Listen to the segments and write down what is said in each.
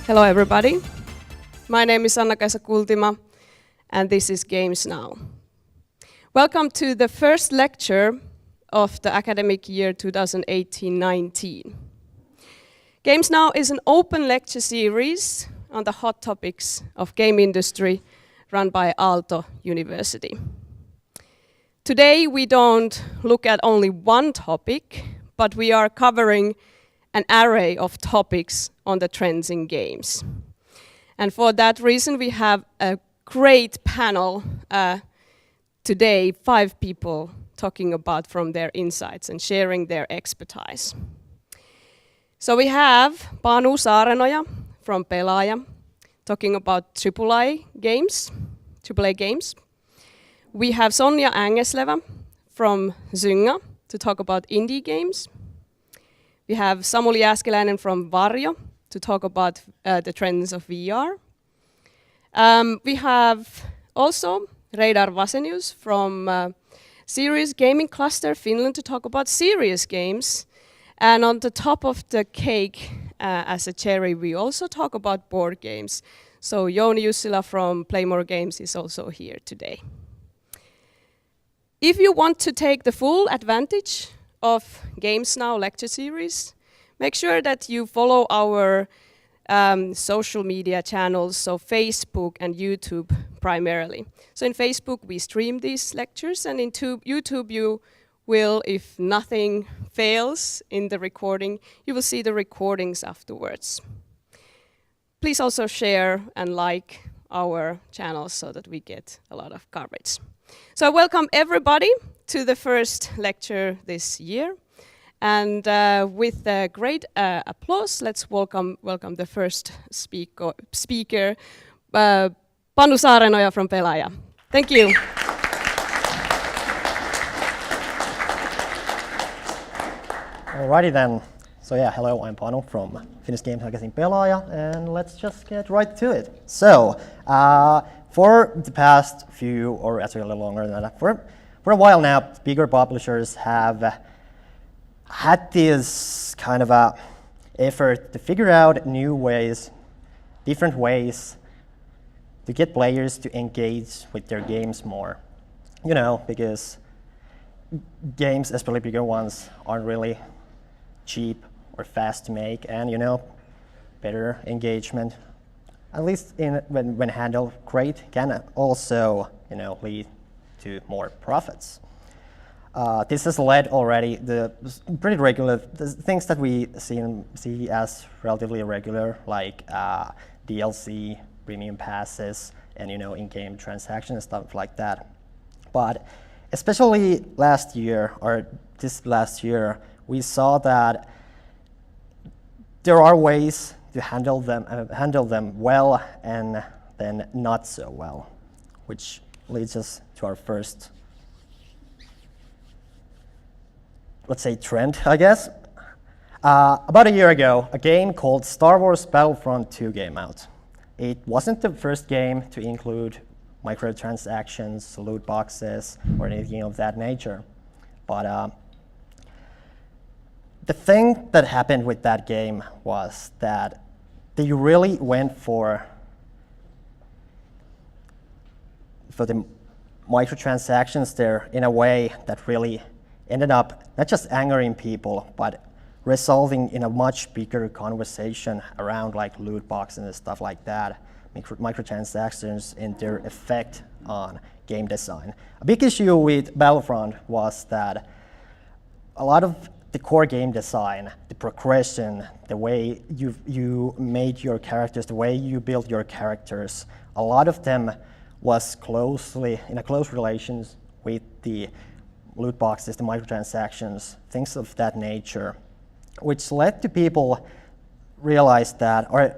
Hello everybody. My name is Anna-Kaisa Kultima and this is Games Now. Welcome to the first lecture of the academic year 2018-19. Games Now is an open lecture series on the hot topics of game industry run by Aalto University. Today we don't look at only one topic, but we are covering an array of topics on the trends in games. And for that reason we have a great panel today, 5 people talking about from their insights and sharing their expertise. So we have Panu Saarenoja from Pelaaja talking about AAA games. We have Sonja Angesleva from Zynga to talk about indie games. We have Samuli Jääskeläinen from Varjo to talk about the trends of VR. We have also Reidar Vasenius from Serious Gaming Cluster Finland to talk about serious games. And on the top of the cake, as a cherry, we also talk about board games. So Jouni Jussila from Playmore Games is also here today. If you want to take the full advantage of Games Now lecture series, make sure that you follow our social media channels, so Facebook and YouTube primarily. So in Facebook we stream these lectures, and in YouTube you will, if nothing fails in the recording, you will see the recordings afterwards. Please also share and like our channels so that we get a lot of coverage. So I welcome everybody to the first lecture this year. And with a great applause, let's welcome the first speaker, Panu Saarenoja from Pelaaja. Thank you. Alrighty then. So yeah, hello, I'm Panu from Finnish Games Magazine Pelaaja, and let's just get right to it. So, for the past few, or actually a little longer than that, for a while now, bigger publishers have had this kind of a effort to figure out new ways, different ways to get players to engage with their games more. You know, because games, especially bigger ones, aren't really cheap or fast to make, and you know, better engagement, at least when handled great, can also, you know, lead to more profits. This has led already the pretty regular things that we see as relatively regular, like DLC, premium passes, and you know, in-game transactions and stuff like that. But especially last year, or this last year, we saw that there are ways to handle them well and then not so well, which leads us to our first, let's say, trend, I guess. About a year ago, a game called Star Wars Battlefront 2 came out. It wasn't the first game to include microtransactions, loot boxes, or anything of that nature. But the thing that happened with that game was that they really went for the microtransactions there in a way that really ended up not just angering people, but resulting in a much bigger conversation around like loot boxes and stuff like that, microtransactions and their effect on game design. A big issue with Battlefront was that a lot of the core game design, the progression, the way you made your characters, the way you built your characters, a lot of them was in a close relations with the loot boxes, the microtransactions, things of that nature, which led to people realize that, or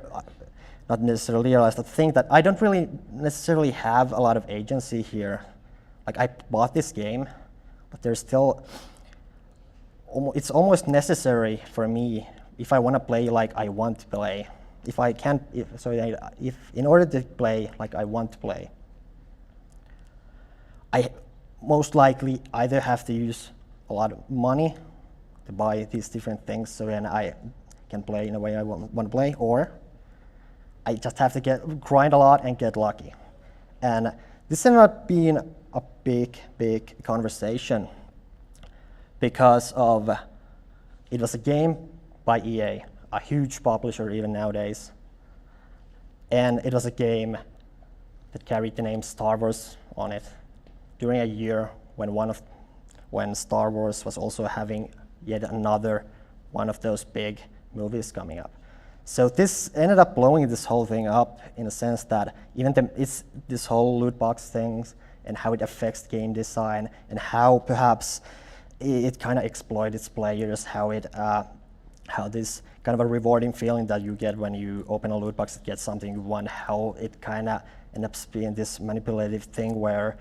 not necessarily realize, but think that I don't really necessarily have a lot of agency here. Like, I bought this game, but there's still, it's almost necessary for me if I want to play like I want to play. If in order to play like I want to play, I most likely either have to use a lot of money to buy these different things so then I can play in a way I want to play, or I just have to grind a lot and get lucky. And this ended up being a big conversation because of it was a game by EA, a huge publisher even nowadays. And it was a game that carried the name Star Wars on it during a year when Star Wars was also having yet another one of those big movies coming up. So this ended up blowing this whole thing up in a sense that even it's this whole loot box things and how it affects game design and how perhaps it kind of exploits its players, how this kind of a rewarding feeling that you get when you open a loot box and get something you want, how it kind of ends up being this manipulative thing where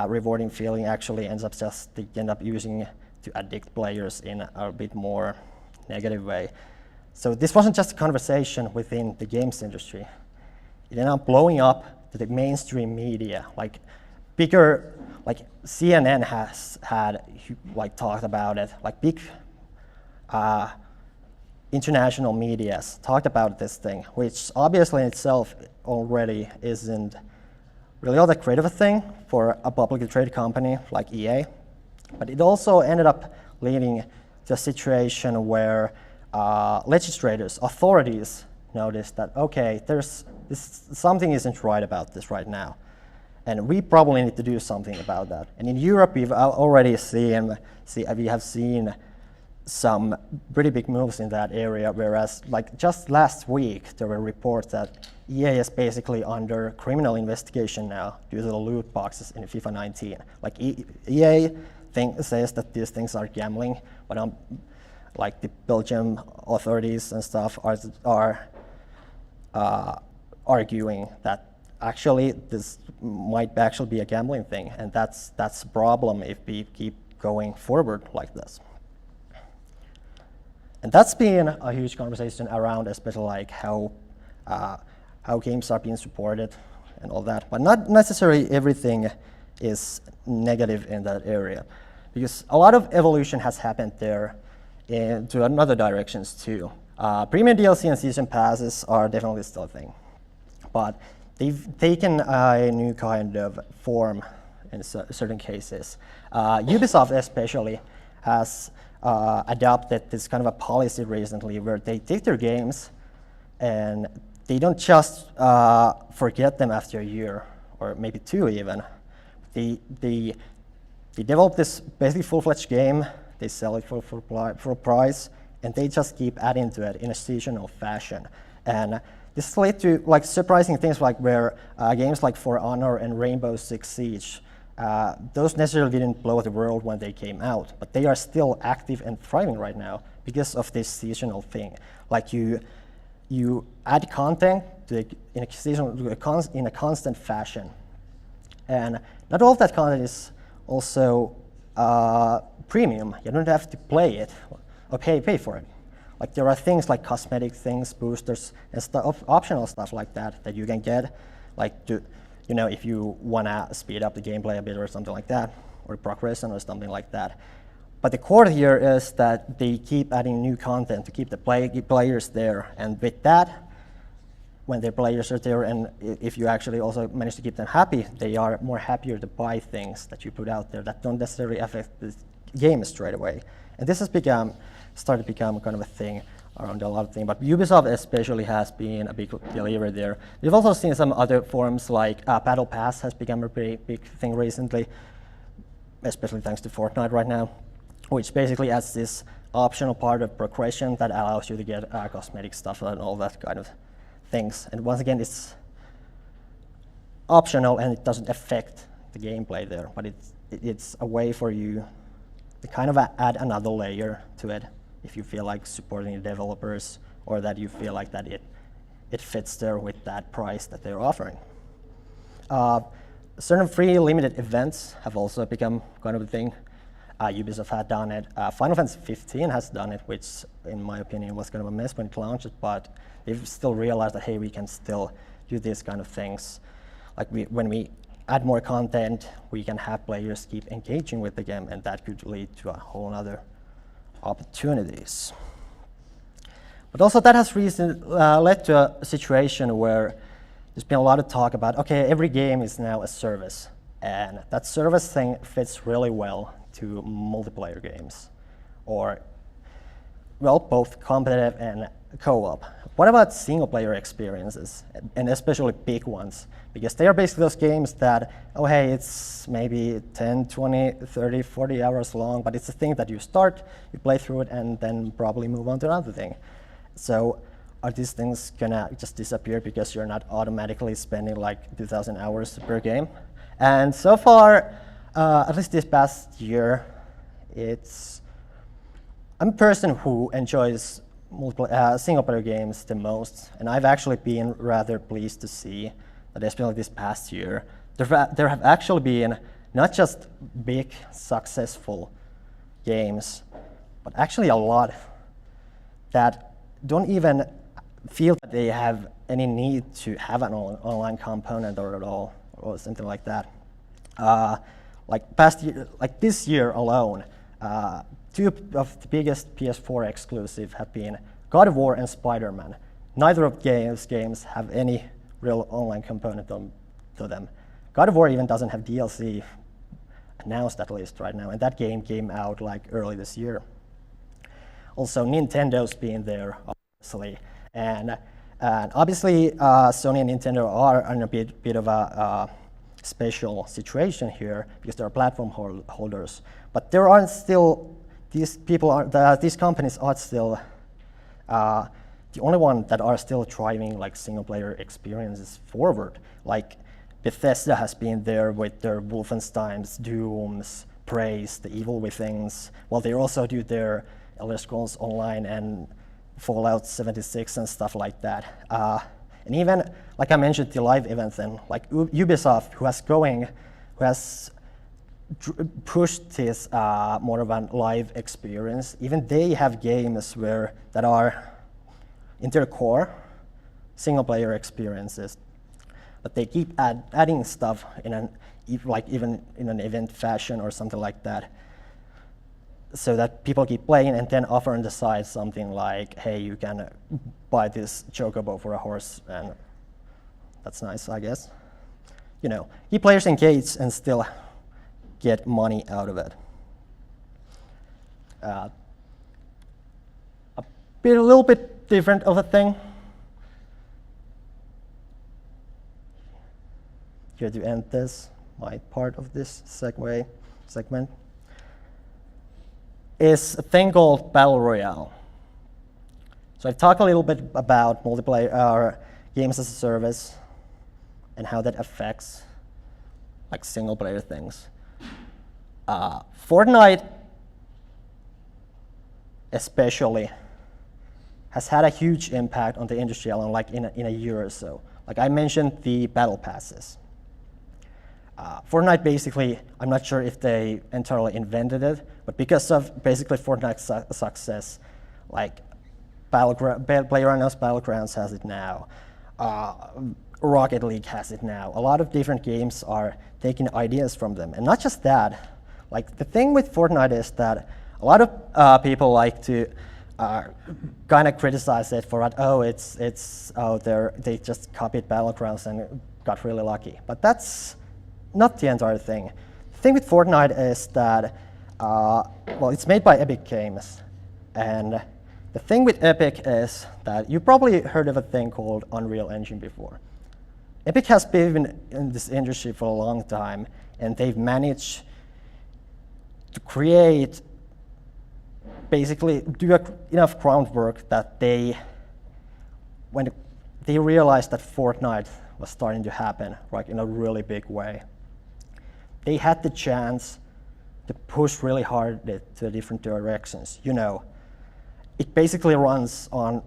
rewarding feeling actually ends up they end up using to addict players in a bit more negative way. So this wasn't just a conversation within the games industry. It ended up blowing up to the mainstream media, like bigger, like CNN has had like talked about it, like big international medias talked about this thing, which obviously in itself already isn't really all that great of a thing for a publicly traded company like EA. But it also ended up leading to a situation where legislators, authorities noticed that, okay, something isn't right about this right now. And we probably need to do something about that. And in Europe, we have seen some pretty big moves in that area, whereas like just last week, there were reports that EA is basically under criminal investigation now due to the loot boxes in FIFA 19. Like EA says that these things are gambling, but like the Belgian authorities and stuff are arguing that actually this might actually be a gambling thing, and that's a problem if we keep going forward like this. And that's been a huge conversation around, especially like how games are being supported and all that. But not necessarily everything is negative in that area, because a lot of evolution has happened there into another directions too. Premium DLC and season passes are definitely still a thing, but they've taken a new kind of form in certain cases. Ubisoft especially has adopted this kind of a policy recently where they take their games and they don't just forget them after a year or maybe two even. They develop this basically full-fledged game, they sell it for a price, and they just keep adding to it in a seasonal fashion. And this led to like surprising things like where games like For Honor and Rainbow Six Siege, those necessarily didn't blow the world when they came out, but they are still active and thriving right now because of this seasonal thing. Like you add content in a constant fashion, and not all of that content is also premium. You don't have to play it or pay for it. Like there are things like cosmetic things, boosters, and optional stuff like that you can get, like if you wanna speed up the gameplay a bit or something like that, or progression or something like that. But the core here is that they keep adding new content to keep the players there, and with that, when their players are there, and if you actually also manage to keep them happy, they are more happier to buy things that you put out there that don't necessarily affect the game straight away. And this has started to become kind of a thing around a lot of things, but Ubisoft especially has been a big believer there. We've also seen some other forms like Battle Pass has become a pretty big thing recently, especially thanks to Fortnite right now, which basically adds this optional part of progression that allows you to get cosmetic stuff and all that kind of things. And once again, it's optional and it doesn't affect the gameplay there, but it's a way for you to kind of add another layer to it if you feel like supporting the developers or that you feel like that it fits there with that price that they're offering. Certain free limited events have also become kind of a thing. Ubisoft had done it. Final Fantasy 15 has done it, which in my opinion was kind of a mess when it launched, but they've still realized that, hey, we can still do these kind of things. Like when we add more content, we can have players keep engaging with the game, and that could lead to a whole other opportunities. But also that has led to a situation where there's been a lot of talk about, okay, every game is now a service. And that service thing fits really well to multiplayer games, or, well, both competitive and co-op. What about single-player experiences, and especially big ones? Because they are basically those games that, oh hey, it's maybe 10, 20, 30, 40 hours long, but it's a thing that you start, you play through it, and then probably move on to another thing. So are these things gonna just disappear because you're not automatically spending like 2,000 hours per game? And so far, at least this past year, I'm a person who enjoys single-player games the most, and I've actually been rather pleased to see that, especially this past year, there have actually been not just big, successful games, but actually a lot that don't even feel that they have any need to have an online component or at all, or something like that. Like this year alone, two of the biggest PS4 exclusive have been God of War and Spider-Man. Neither of these games have any real online component to them. God of War even doesn't have DLC announced, at least right now, and that game came out like early this year. Also, Nintendo's been there, obviously, and obviously Sony and Nintendo are in a bit of a special situation here because they're platform holders. But there aren't still these companies are still the only one that are still driving like single-player experiences forward. Like Bethesda has been there with their Wolfensteins, Dooms, Praise, the Evil Withings. Well, they also do their Elder Scrolls Online and Fallout 76 and stuff like that. And even, like I mentioned, the live events, and like Ubisoft, who has pushed this more of a live experience. Even they have games that are in their core single-player experiences, but they keep adding stuff even in an event fashion or something like that, so that people keep playing and then offer on the side something like, hey, you can buy this chocobo for a horse, and that's nice, I guess. You know, keep players engaged and still get money out of it. A little bit different of a thing. Here to end my part of this segment, is a thing called Battle Royale. So I've talked a little bit about multiplayer games as a service and how that affects like single-player things. Fortnite especially has had a huge impact on the industry alone, like in a year or so. Like I mentioned the battle passes. Fortnite basically, I'm not sure if they entirely invented it, but because of basically Fortnite's success, like PlayerUnknown's Battlegrounds has it now, Rocket League has it now. A lot of different games are taking ideas from them, and not just that. Like the thing with Fortnite is that a lot of people like to kind of criticize it for they just copied Battlegrounds and got really lucky. But that's not the entire thing. The thing with Fortnite is that, well, it's made by Epic Games, and the thing with Epic is that you probably heard of a thing called Unreal Engine before. Epic has been in this industry for a long time, and they've managed to create, basically do enough groundwork that when they realized that Fortnite was starting to happen, like in a really big way, they had the chance to push really hard to different directions. You know, it basically runs on,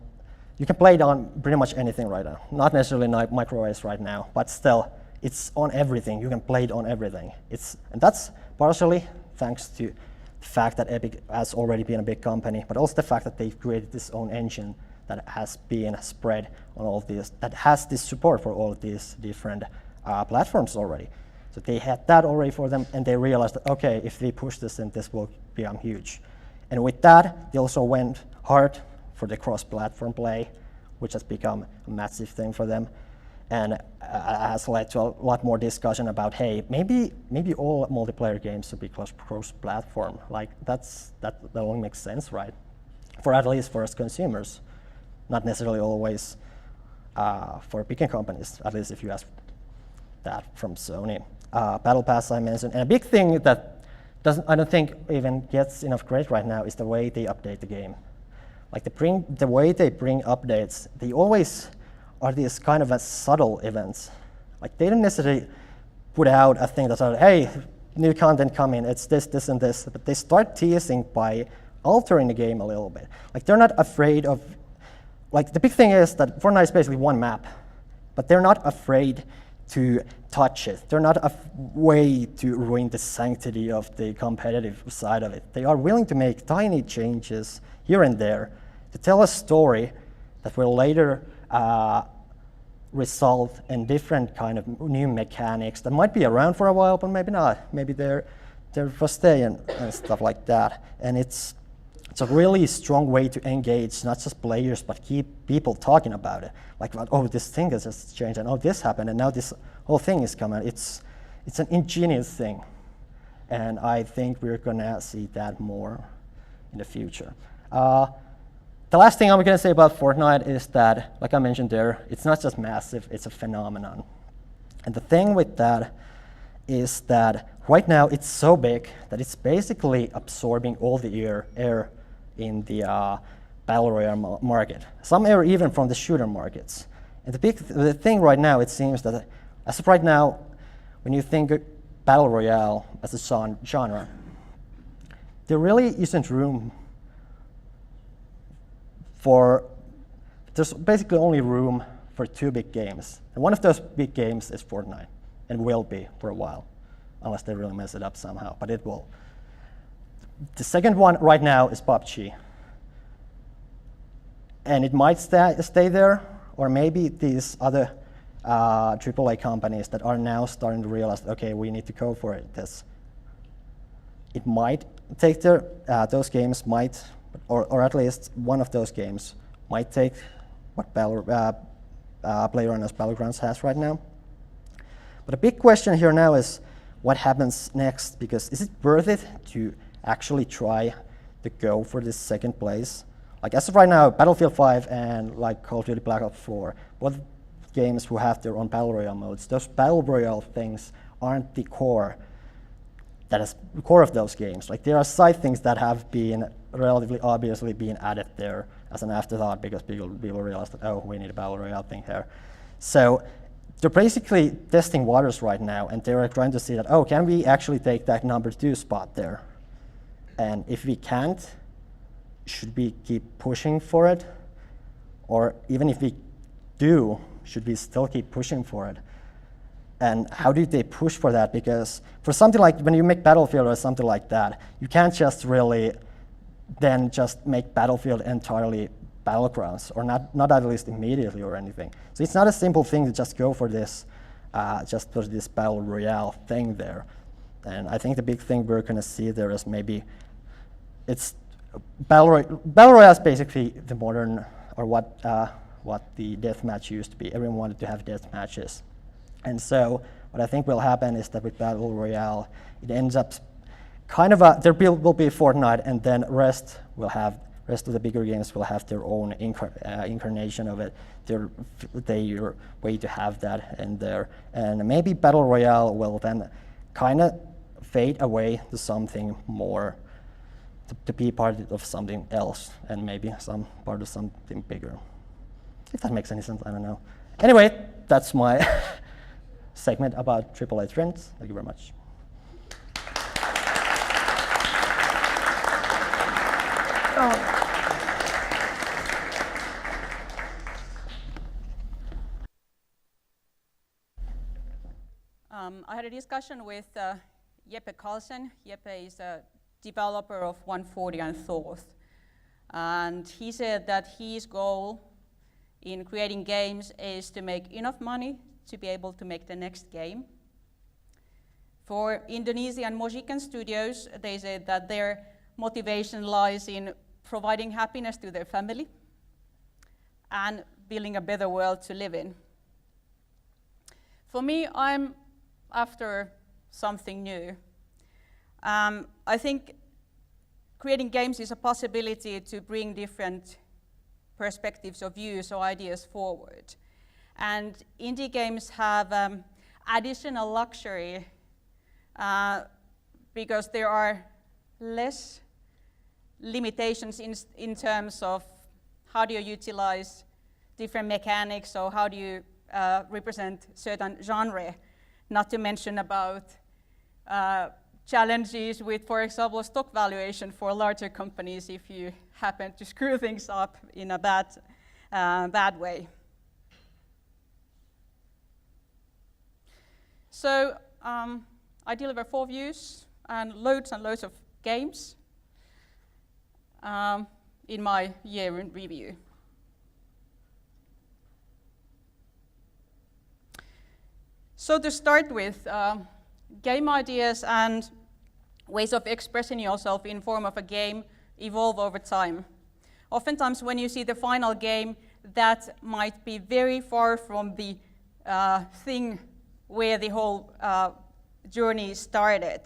you can play it on pretty much anything right now. Not necessarily microwaves right now, but still, it's on everything. You can play it on everything. And that's partially thanks to the fact that Epic has already been a big company, but also the fact that they've created this own engine that has been spread on all of these, that has this support for all of these different platforms already. So they had that already for them, and they realized that, okay, if they push this, then this will become huge. And with that, they also went hard for the cross-platform play, which has become a massive thing for them, and has led to a lot more discussion about, hey, maybe all multiplayer games should be cross-platform. Like that only makes sense, right? For at least for us consumers, not necessarily always for bigger companies. At least if you ask that from Sony. Battle Pass I mentioned, and a big thing that I don't think even gets enough credit right now is the way they update the game. Like the way they bring updates, they always are these kind of subtle events. Like they don't necessarily put out a thing that's like, hey, new content coming, it's this, this, and this, but they start teasing by altering the game a little bit. Like they're not afraid of, like the big thing is that Fortnite is basically one map, but they're not afraid to touch it. They're not a way to ruin the sanctity of the competitive side of it. They are willing to make tiny changes here and there to tell a story that will later result in different kind of new mechanics that might be around for a while, but maybe not. Maybe they're for stay and stuff like that. And it's a really strong way to engage not just players, but keep people talking about it. Like, oh, this thing has just changed, and oh, this happened, and now this whole thing is coming. It's an ingenious thing, and I think we're gonna see that more in the future. The last thing I'm going to say about Fortnite is that, like I mentioned there, it's not just massive, it's a phenomenon. And the thing with that is that right now it's so big that it's basically absorbing all the air in the Battle Royale market. Some air even from the shooter markets. And the thing right now, it seems that as of right now, when you think Battle Royale as a genre, there really isn't room there's basically only room for two big games. And one of those big games is Fortnite, and will be for a while, unless they really mess it up somehow, but it will. The second one right now is PUBG. And it might stay there, or maybe these other AAA companies that are now starting to realize, okay, we need to go for it. It might take those games might, or at least one of those games might take what PlayerUnknown's Battlegrounds has right now. But a big question here now is what happens next, because is it worth it to actually try to go for this second place? Like as of right now, Battlefield 5 and like Call of Duty Black Ops 4, both games who have their own Battle Royale modes, those Battle Royale things aren't the core. That is the core of those games. Like there are side things that have been relatively obviously being added there as an afterthought because people realize that, oh, we need a Battle Royale thing here. So they're basically testing waters right now, and they're trying to see that, oh, can we actually take that number 2 spot there? And if we can't, should we keep pushing for it? Or even if we do, should we still keep pushing for it? And how do they push for that? Because for something like when you make Battlefield or something like that, you can't just really then just make Battlefield entirely Battlegrounds, or not at least immediately or anything. So it's not a simple thing to just go for this, just for this Battle Royale thing there. And I think the big thing we're going to see there is maybe it's Battle Royale is basically the modern, or what the deathmatch used to be. Everyone wanted to have death matches. And so what I think will happen is that with Battle Royale, it ends up kind of there will be Fortnite, and then rest of the bigger games will have their own incarnation of it, their way to have that in there. And maybe Battle Royale will then kind of fade away to something more, to be part of something else, and maybe some part of something bigger. If that makes any sense, I don't know. Anyway, that's my segment about AAA trends. Thank you very much. I had a discussion with Jeppe Carlsen. Jeppe is a developer of 140 and Thoth. And he said that his goal in creating games is to make enough money to be able to make the next game. For Indonesian Mojikan studios, they said that their motivation lies in providing happiness to their family and building a better world to live in. For me, I'm after something new. I think creating games is a possibility to bring different perspectives or views or ideas forward. And indie games have additional luxury because there are less limitations in terms of how do you utilize different mechanics or how do you represent certain genre, not to mention about challenges with, for example, stock valuation for larger companies if you happen to screw things up in a bad way. So I deliver 4 views and loads of games in my year in review. So to start with, game ideas and ways of expressing yourself in form of a game evolve over time. Oftentimes when you see the final game, that might be very far from the thing where the whole journey started.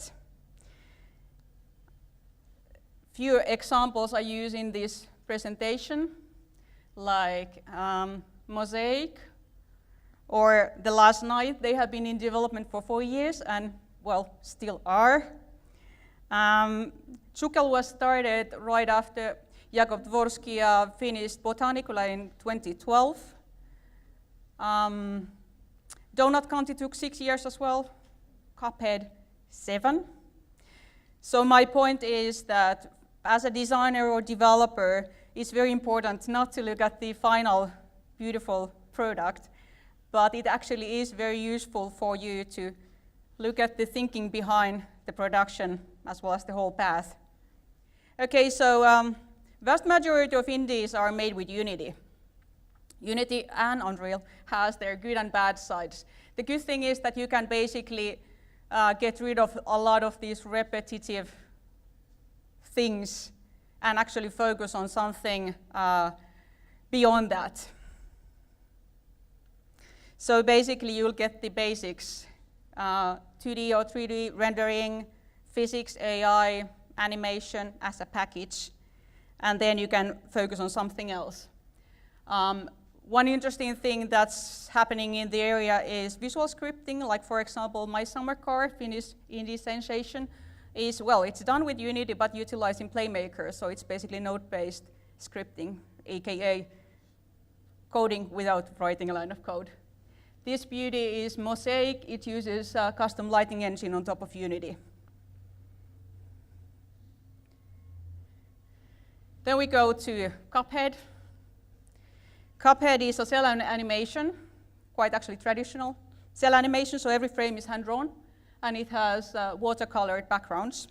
Few examples I use in this presentation, like Mosaic or The Last Night. They have been in development for 4 years and, well, still are. Chukel was started right after Jakub Dvorsky finished Botanicula in 2012. Donut County took 6 years as well, Cuphead 7. So my point is that as a designer or developer, it's very important not to look at the final beautiful product, but it actually is very useful for you to look at the thinking behind the production as well as the whole path. Okay, so vast majority of indies are made with Unity. Unity and Unreal has their good and bad sides. The good thing is that you can basically get rid of a lot of these repetitive things and actually focus on something beyond that. So basically you'll get the basics, 2D or 3D rendering, physics, AI, animation as a package, and then you can focus on something else. One interesting thing that's happening in the area is visual scripting, like for example, My Summer Car, Finnish indie sensation, is, well, it's done with Unity but utilizing Playmaker, so it's basically node-based scripting, aka coding without writing a line of code. This beauty is Mosaic. It uses a custom lighting engine on top of Unity. Then we go to Cuphead. Cuphead is a cell animation, quite actually traditional cell animation, so every frame is hand-drawn, and it has watercolored backgrounds.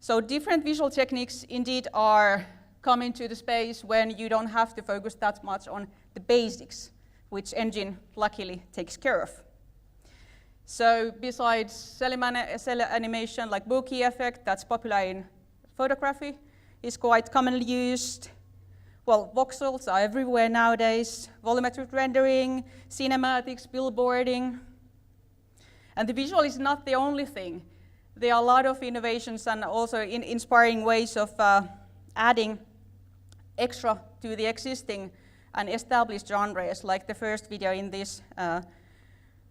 So different visual techniques indeed are coming to the space when you don't have to focus that much on the basics, which engine luckily takes care of. So besides cell animation like bokeh effect, that's popular in photography, is quite commonly used. Well, voxels are everywhere nowadays, volumetric rendering, cinematics, billboarding. And the visual is not the only thing. There are a lot of innovations and also inspiring ways of adding extra to the existing and established genres, like the first video in this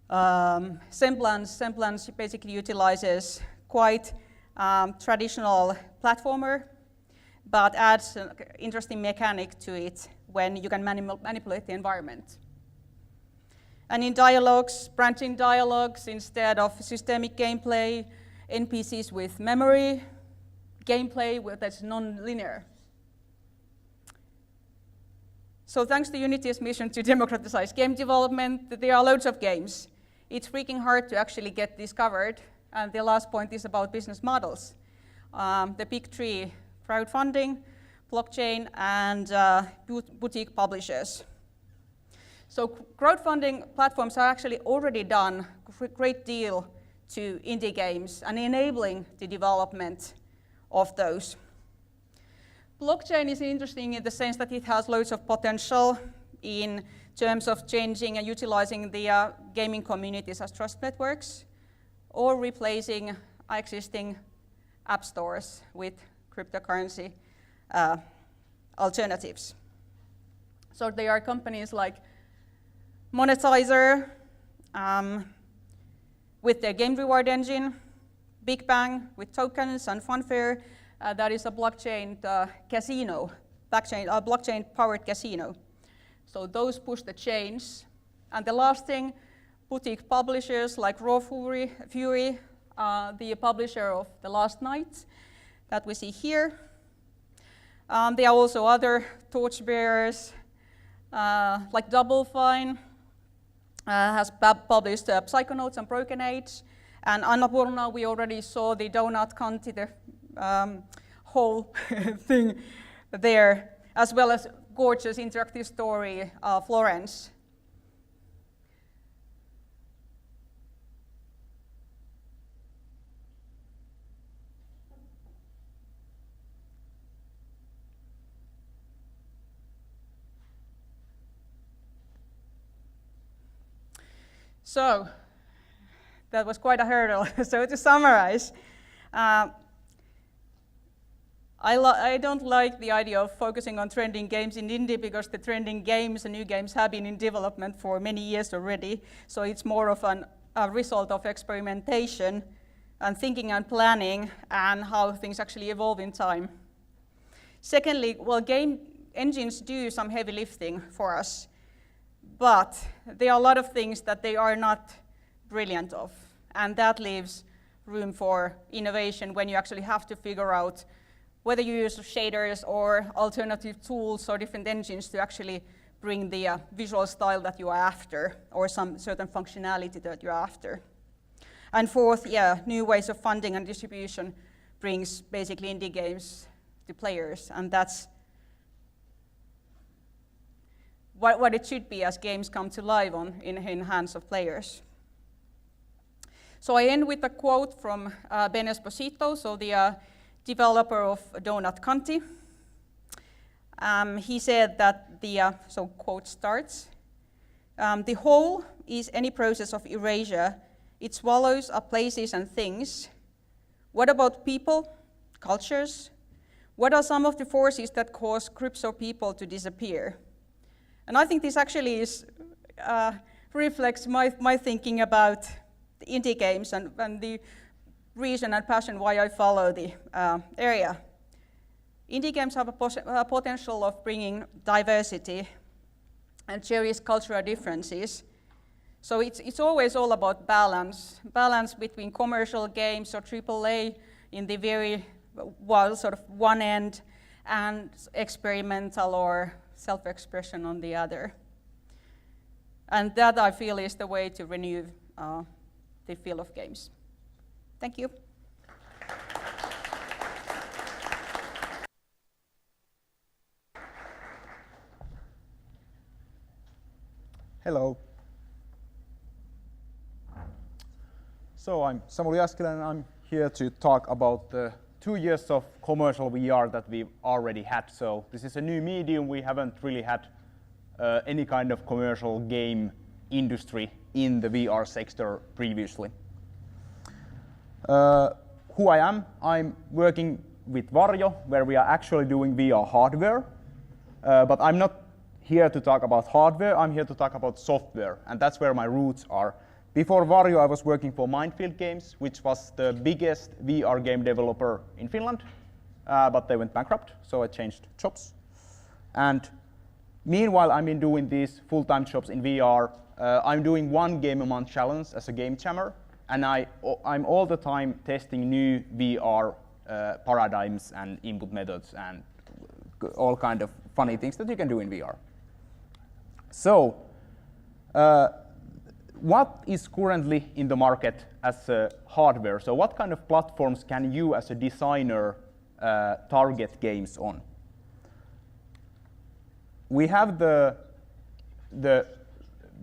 Semblance. Semblance basically utilizes quite traditional platformer, but adds an interesting mechanic to it when you can manipulate the environment. And in dialogues, branching dialogues instead of systemic gameplay, NPCs with memory, gameplay that's non-linear. So thanks to Unity's mission to democratize game development, there are loads of games. It's freaking hard to actually get discovered. And the last point is about business models. The big three: crowdfunding, blockchain, and boutique publishers. So crowdfunding platforms have actually already done a great deal to indie games and enabling the development of those. blockchain is interesting in the sense that it has loads of potential in terms of changing and utilizing the gaming communities as trust networks, or replacing existing app stores with cryptocurrency alternatives. So there are companies like Monetizer with their game reward engine, Big Bang with tokens, and Funfair that is a blockchain casino, blockchain-powered casino. So those push the change. And the last thing, boutique publishers like Raw Fury, the publisher of The Last Night that we see here. There are also other torchbearers like Double Fine has published Psychonauts and Broken Age. And Annapurna, we already saw the Donut County, the whole thing there, as well as gorgeous interactive story, Florence. So that was quite a hurdle. So to summarize, I don't like the idea of focusing on trending games in indie because the trending games and new games have been in development for many years already. So it's more of a result of experimentation and thinking and planning and how things actually evolve in time. Secondly, well, game engines do some heavy lifting for us, but there are a lot of things that they are not brilliant of, and that leaves room for innovation when you actually have to figure out whether you use shaders or alternative tools or different engines to actually bring the visual style that you are after or some certain functionality that you're after. And fourth, new ways of funding and distribution brings basically indie games to players, and that's what it should be as games come to life in hands of players. So I end with a quote from Ben Esposito, so the developer of Donut County. He said that so quote starts, the whole is any process of erasure. It swallows up places and things. What about people, cultures? What are some of the forces that cause groups of people to disappear? And I think this actually reflects my thinking about the indie games and the reason and passion why I follow the area. Indie games have a potential of bringing diversity and cherish cultural differences. So it's always all about balance between commercial games or AAA in the very sort of one end and experimental or self-expression on the other. And that, I feel, is the way to renew the field of games. Thank you. Hello. So I'm Samuli Askelä, and I'm here to talk about the 2 years of commercial VR that we've already had. So this is a new medium. We haven't really had any kind of commercial game industry in the VR sector previously. Who I am, I'm working with Varjo, where we are actually doing VR hardware, but I'm not here to talk about hardware, I'm here to talk about software, and that's where my roots are. Before Varjo, I was working for Mindfield Games, which was the biggest VR game developer in Finland, but they went bankrupt, so I changed jobs. And meanwhile, I've been doing these full-time jobs in VR. I'm doing 1 game a month challenge as a game jammer, and I'm all the time testing new VR paradigms and input methods and all kind of funny things that you can do in VR. So, what is currently in the market as hardware? So what kind of platforms can you as a designer target games on? We have the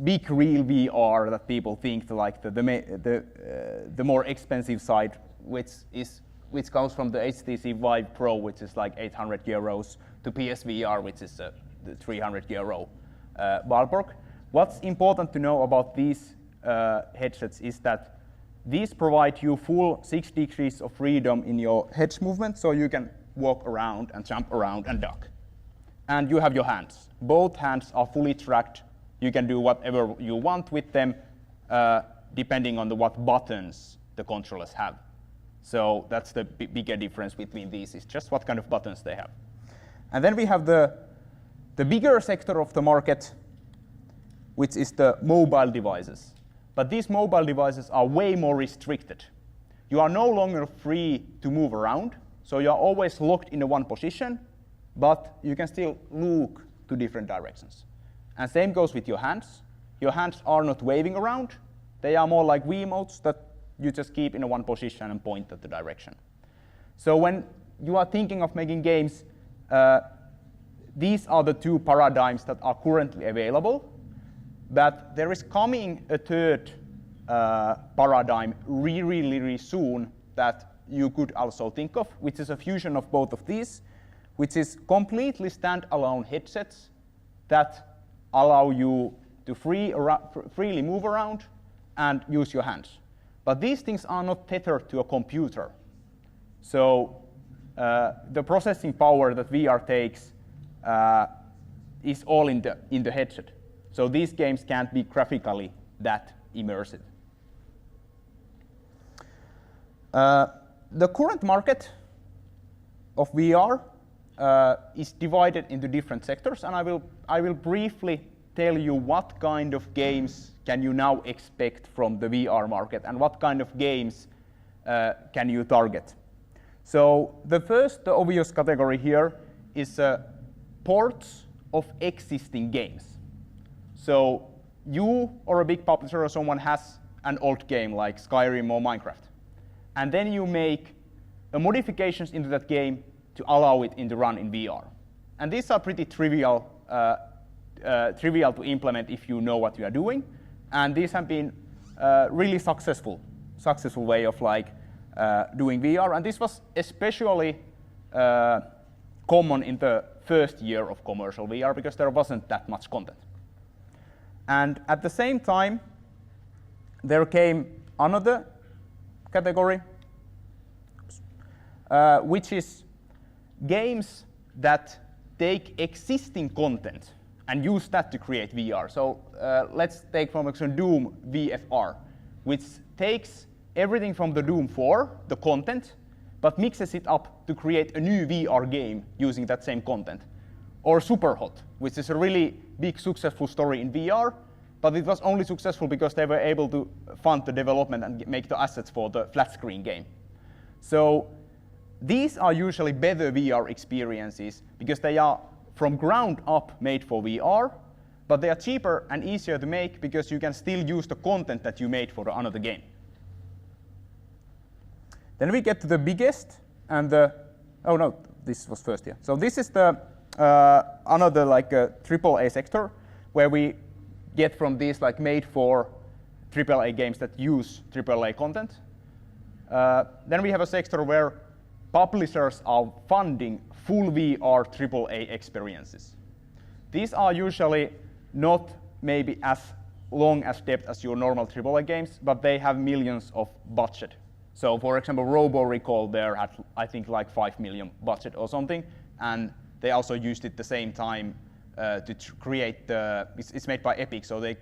big real VR that people think like the more expensive side, which is which comes from the HTC Vive Pro, which is like 800 euros, to PSVR, which is the 300 euro ballpark. What's important to know about these headsets is that these provide you full 6 degrees of freedom in your head movement, so you can walk around and jump around and duck. And you have your hands. Both hands are fully tracked. You can do whatever you want with them, depending on what buttons the controllers have. So that's the bigger difference between these, is just what kind of buttons they have. And then we have the bigger sector of the market, which is the mobile devices. But these mobile devices are way more restricted. You are no longer free to move around, so you are always locked in one position, but you can still look to different directions. And same goes with your hands. Your hands are not waving around. They are more like Wiimotes that you just keep in one position and point at the direction. So when you are thinking of making games, these are the two paradigms that are currently available. But there is coming a third paradigm really soon that you could also think of, which is a fusion of both of these, which is completely standalone headsets that allow you to freely move around and use your hands. But these things are not tethered to a computer. So the processing power that VR takes is all in the headset. So these games can't be graphically that immersive. The current market of VR is divided into different sectors, and I will briefly tell you what kind of games can you now expect from the VR market and what kind of games can you target. So the obvious category here is ports of existing games. So you or a big publisher or someone has an old game like Skyrim or Minecraft, and then you make modifications into that game to allow it to run in VR. And these are pretty trivial to implement if you know what you are doing. And these have been really successful way of doing VR. And this was especially common in the first year of commercial VR because there wasn't that much content. And at the same time, there came another category, which is games that take existing content and use that to create VR. So let's take, for example, Doom VFR, which takes everything from the Doom 4, the content, but mixes it up to create a new VR game using that same content. Or Superhot, which is a really big successful story in VR, but it was only successful because they were able to fund the development and make the assets for the flat screen game. So these are usually better VR experiences because they are from ground up made for VR, but they are cheaper and easier to make because you can still use the content that you made for another game. Then we get to the biggest and oh no, this was first here. So this is the another AAA sector where we get from these made for AAA games that use AAA content. Then we have a sector where publishers are funding full VR AAA experiences. These are usually not maybe as long as depth as your normal AAA games, but they have millions of budget. So for example, Robo Recall there had, I think, 5 million budget or something, and they also used it the same time to create it's made by Epic, so they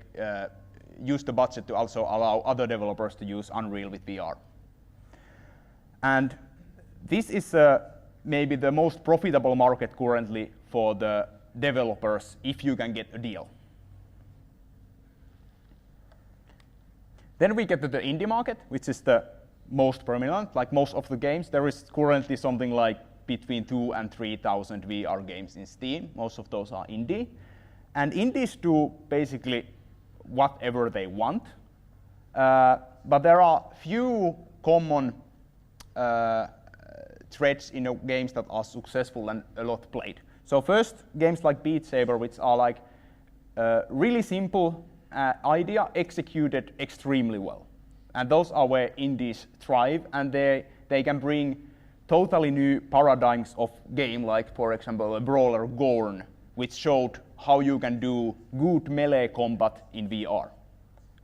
used the budget to also allow other developers to use Unreal with VR. And this is maybe the most profitable market currently for the developers if you can get a deal. Then we get to the indie market, which is the most prominent. Like most of the games, there is currently something like between 2,000 and 3,000 VR games in Steam. Most of those are indie. And indies do basically whatever they want. But there are few common threads in games that are successful and a lot played. So first, games like Beat Saber, which are really simple idea executed extremely well. And those are where indies thrive, and they can bring totally new paradigms of game, like for example a brawler Gorn, which showed how you can do good melee combat in VR,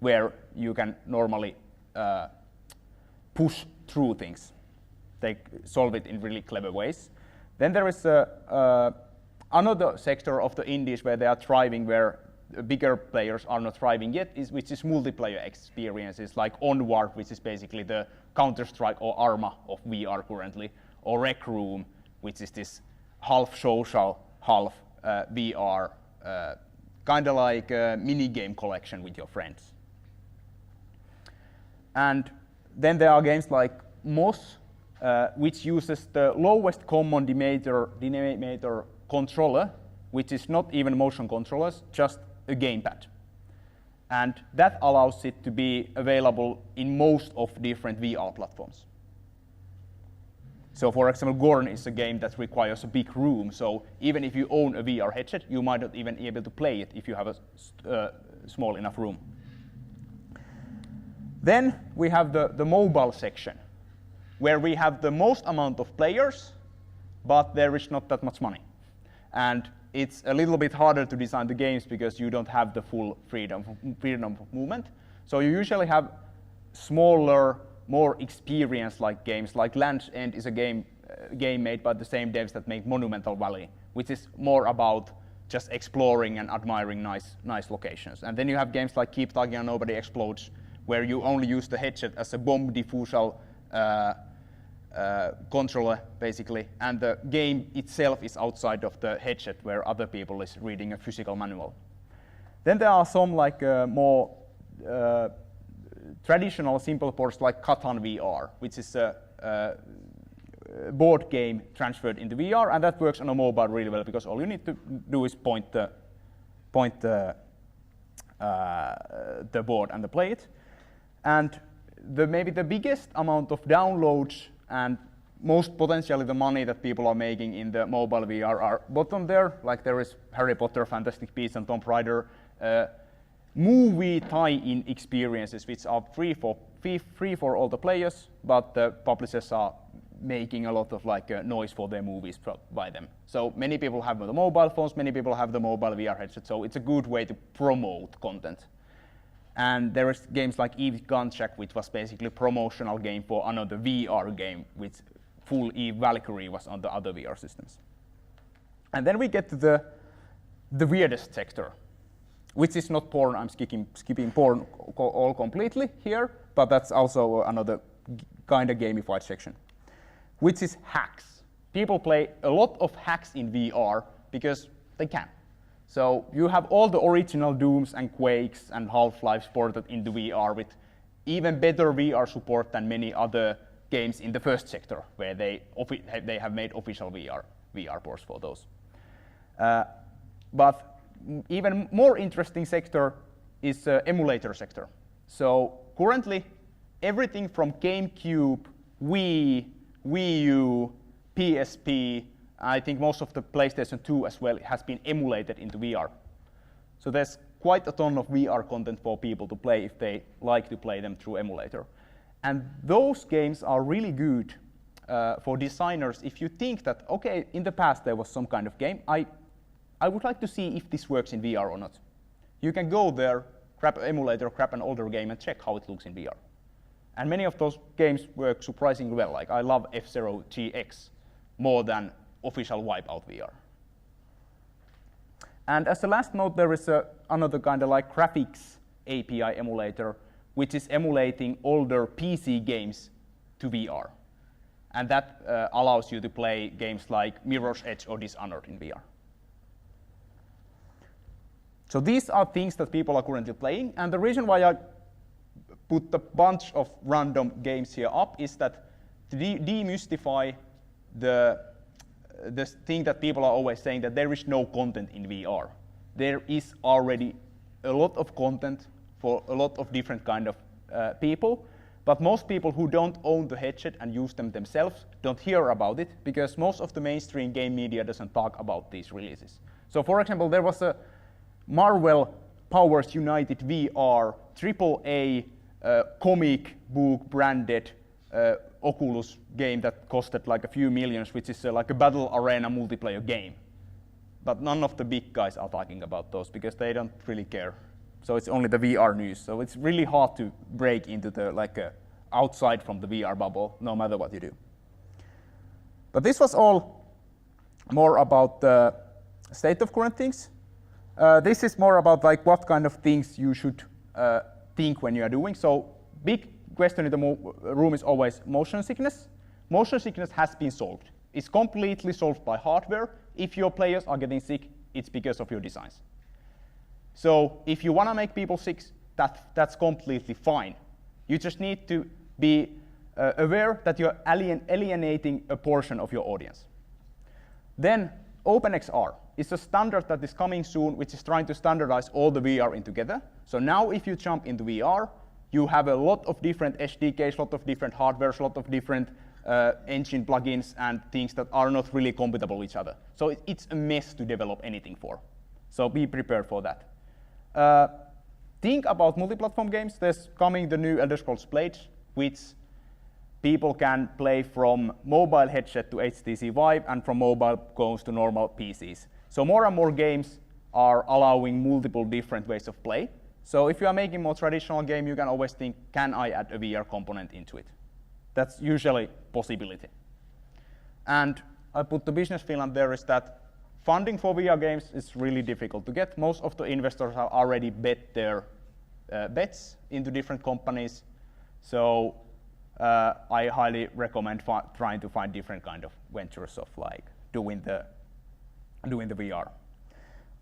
where you can normally push through things. They solve it in really clever ways. Then there is another sector of the indies where they are thriving, where bigger players are not thriving yet, which is multiplayer experiences like Onward, which is basically the Counter-Strike or Arma of VR currently, or Rec Room, which is this half social, half VR, kind of like a mini-game collection with your friends. And then there are games like Moss, which uses the lowest common denominator controller, which is not even motion controllers, just a gamepad. And that allows it to be available in most of different VR platforms. So for example, Gorn is a game that requires a big room, so even if you own a VR headset, you might not even be able to play it if you have a small enough room. Then we have the mobile section, where we have the most amount of players, but there is not that much money. And it's a little bit harder to design the games because you don't have the full freedom of movement. So you usually have smaller, more experience-like games, like Land's End is a game made by the same devs that make Monumental Valley, which is more about just exploring and admiring nice locations. And then you have games like Keep Talking and Nobody Explodes, where you only use the headset as a bomb diffusal controller, basically, and the game itself is outside of the headset where other people is reading a physical manual. Then there are some like more traditional simple ports like Catan VR, which is a board game transferred into VR, and that works on a mobile really well because all you need to do is point the board and play it. And maybe the biggest amount of downloads and most potentially the money that people are making in the mobile VR are bottom there, like there is Harry Potter, Fantastic Beasts, and Tomb Raider, movie tie-in experiences which are free for all the players, but the publishers are making a lot of noise for their movies by them. So many people have the mobile phones, many people have the mobile VR headset, so it's a good way to promote content. And there is games like Eve Gunjack, which was basically a promotional game for another VR game, which full Eve Valkyrie was on the other VR systems. And then we get to the weirdest sector, which is not porn. I'm skipping porn all completely here, but that's also another kind of gamified section, which is hacks. People play a lot of hacks in VR because they can. So you have all the original Dooms and Quakes and Half-Lives ported into VR with even better VR support than many other games in the first sector, where they have made official VR ports for those. But even more interesting sector is emulator sector. So currently, everything from GameCube, Wii, Wii U, PSP, I think most of the PlayStation 2 as well has been emulated into VR. So there's quite a ton of VR content for people to play if they like to play them through emulator. And those games are really good for designers if you think that, okay, in the past there was some kind of game, I would like to see if this works in VR or not. You can go there, grab an emulator, grab an older game, and check how it looks in VR. And many of those games work surprisingly well. Like I love F-Zero GX more than official Wipeout VR. And as a last note, there is another kind of like graphics API emulator, which is emulating older PC games to VR. And that allows you to play games like Mirror's Edge or Dishonored in VR. So these are things that people are currently playing. And the reason why I put a bunch of random games here up is that to demystify the thing that people are always saying, that there is no content in VR. There is already a lot of content for a lot of different kind of people, but most people who don't own the headset and use them themselves don't hear about it because most of the mainstream game media doesn't talk about these releases. So for example, there was a Marvel Powers United VR AAA comic book branded Oculus game that costed like a few millions, which is like a battle arena multiplayer game. But none of the big guys are talking about those because they don't really care. So it's only the VR news. So it's really hard to break into the outside from the VR bubble, no matter what you do. But this was all more about the state of current things. This is more about like what kind of things you should think when you are doing. So big question in the room is always motion sickness. Motion sickness has been solved. It's completely solved by hardware. If your players are getting sick, it's because of your designs. So if you want to make people sick, that's completely fine. You just need to be aware that you're alienating a portion of your audience. Then OpenXR is a standard that is coming soon, which is trying to standardize all the VR in together. So now if you jump into VR, you have a lot of different SDKs, a lot of different hardware, a lot of different engine plugins and things that are not really compatible with each other. So it's a mess to develop anything for. So be prepared for that. Think about multi-platform games. There's coming the new Elder Scrolls Blades, which people can play from mobile headset to HTC Vive, and from mobile goes to normal PCs. So more and more games are allowing multiple different ways of play. So if you are making more traditional game, you can always think, can I add a VR component into it? That's usually a possibility. And I put the business Finland there is that funding for VR games is really difficult to get. Most of the investors have already bet their bets into different companies. So I highly recommend trying to find different kind of ventures of like doing the VR.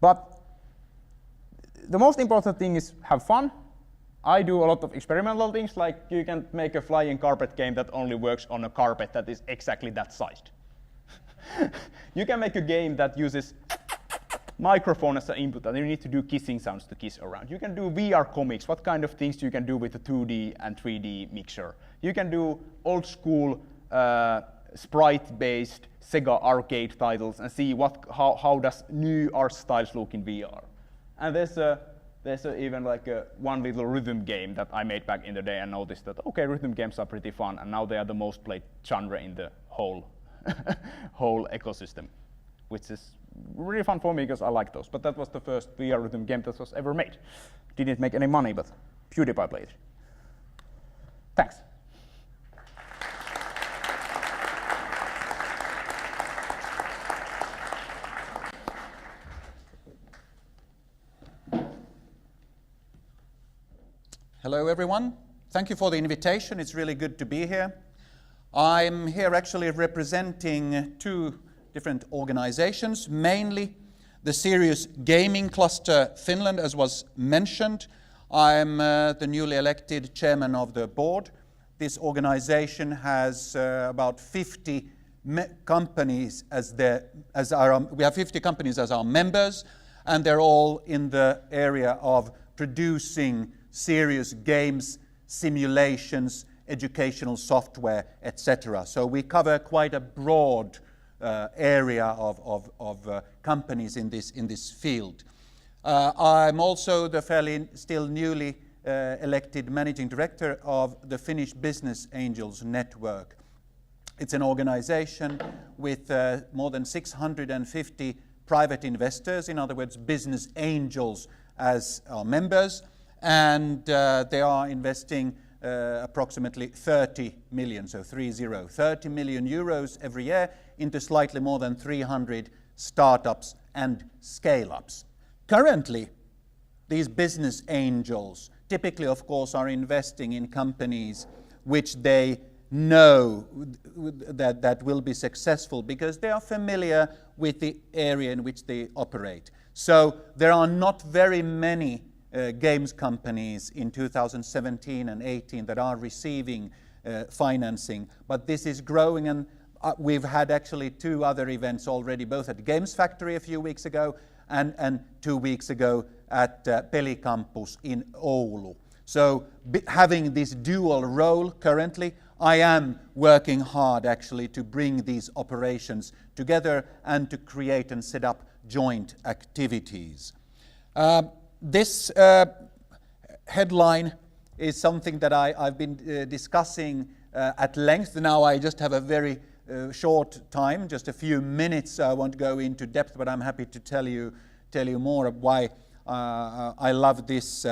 But the most important thing is have fun. I do a lot of experimental things, like you can make a flying carpet game that only works on a carpet that is exactly that sized. You can make a game that uses microphone as an input, and you need to do kissing sounds to kiss around. You can do VR comics, what kind of things you can do with a 2D and 3D mixture. You can do old school sprite-based Sega arcade titles and see how does new art styles look in VR. And there's even like one little rhythm game that I made back in the day and noticed that, okay, rhythm games are pretty fun, and now they are the most played genre in the whole ecosystem, which is really fun for me because I like those. But that was the first VR rhythm game that was ever made. Didn't make any money, but PewDiePie played it. Thanks. Hello, everyone. Thank you for the invitation. It's really good to be here. I'm here actually representing two different organizations, mainly the Serious Gaming Cluster Finland, as was mentioned. I'm the newly elected chairman of the board. This organization has about 50 companies we have 50 companies as our members, and they're all in the area of producing serious games, simulations, educational software, etc. So we cover quite a broad area of companies in this field. I'm also the fairly still newly elected managing director of the Finnish Business Angels Network. It's an organization with more than 650 private investors, in other words, business angels as our members, and they are investing approximately 30 million, so 30 million euros every year into slightly more than 300 startups and scale-ups. Currently, these business angels typically, of course, are investing in companies which they know that will be successful because they are familiar with the area in which they operate. So there are not very many games companies in 2017 and 18 that are receiving financing, but this is growing, and we've had actually two other events already, both at Games Factory a few weeks ago and 2 weeks ago at Pelicampus in Oulu. So having this dual role currently, I am working hard actually to bring these operations together and to create and set up joint activities. This headline is something that I've been discussing at length. Now I just have a very short time, just a few minutes. I won't go into depth, but I'm happy to tell you more of why I love this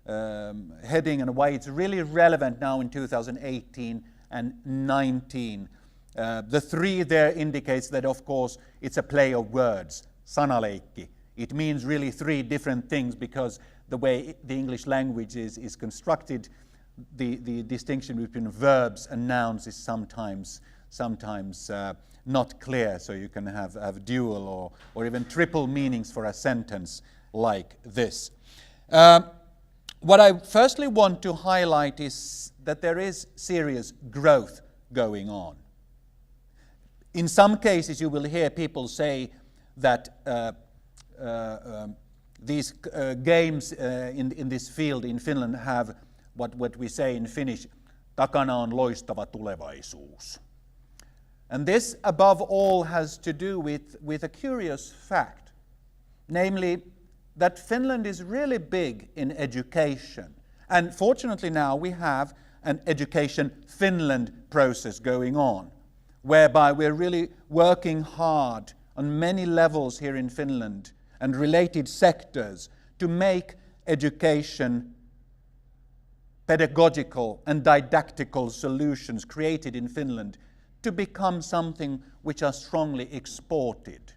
heading and why it's really relevant now in 2018 and 19. The 3 there indicates that, of course, it's a play of words, sanaleikki. It means really 3 different things because the way the English language is constructed, the distinction between verbs and nouns is sometimes not clear, so you can have dual or even triple meanings for a sentence like this. What I firstly want to highlight is that there is serious growth going on. In some cases, you will hear people say that these games in this field in Finland have what we say in Finnish, takana on loistava tulevaisuus. And this, above all, has to do with a curious fact, namely that Finland is really big in education. And fortunately now we have an Education Finland process going on, whereby we're really working hard on many levels here in Finland and related sectors to make education pedagogical and didactical solutions created in Finland to become something which are strongly exported.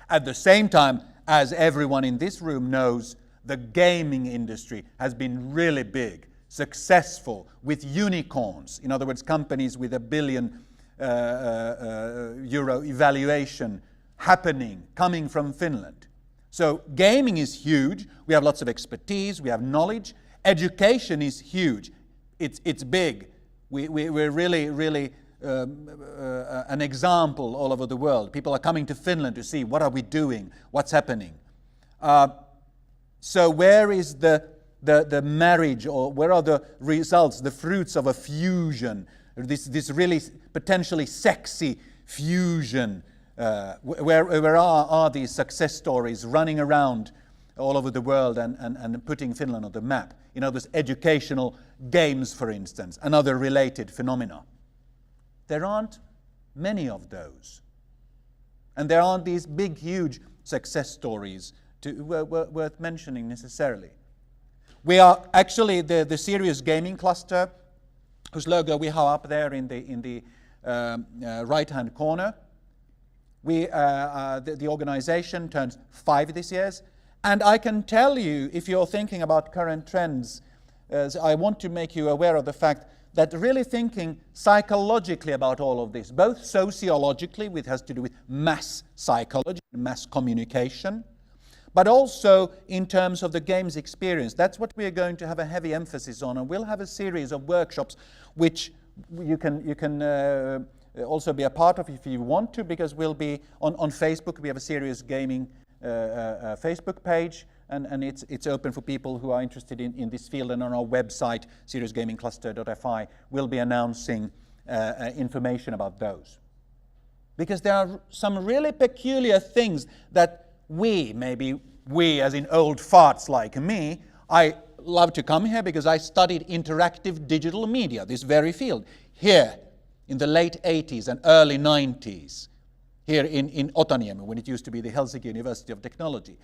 At the same time, as everyone in this room knows, the gaming industry has been really big, successful, with unicorns. In other words, companies with €1 billion evaluation coming from Finland. So gaming is huge. We have lots of expertise. We have knowledge. Education is huge. It's big. We're really an example all over the world. People are coming to Finland to see what are we doing, what's happening. So where is the marriage, or where are the results, the fruits of a fusion, this really potentially sexy fusion? Where are these success stories running around all over the world and putting Finland on the map? You know, those educational games, for instance, and other related phenomena. There aren't many of those. And there aren't these big, huge success stories worth mentioning necessarily. We are actually the serious gaming cluster, whose logo we have up there in the right-hand corner. The organization turns 5 this year. And I can tell you, if you're thinking about current trends, I want to make you aware of the fact that really thinking psychologically about all of this, both sociologically, which has to do with mass psychology, mass communication, but also in terms of the game's experience. That's what we are going to have a heavy emphasis on, and we'll have a series of workshops which you can also be a part of if you want to, because we'll be on Facebook. We have a serious gaming Facebook page, and it's open for people who are interested in this field, and on our website, serioussgamingcluster.fi, we'll be announcing information about those. Because there are some really peculiar things that maybe we as in old farts like me, I love to come here because I studied interactive digital media, this very field, here in the late 80s and early 90s, here in Otaniemi, when it used to be the Helsinki University of Technology.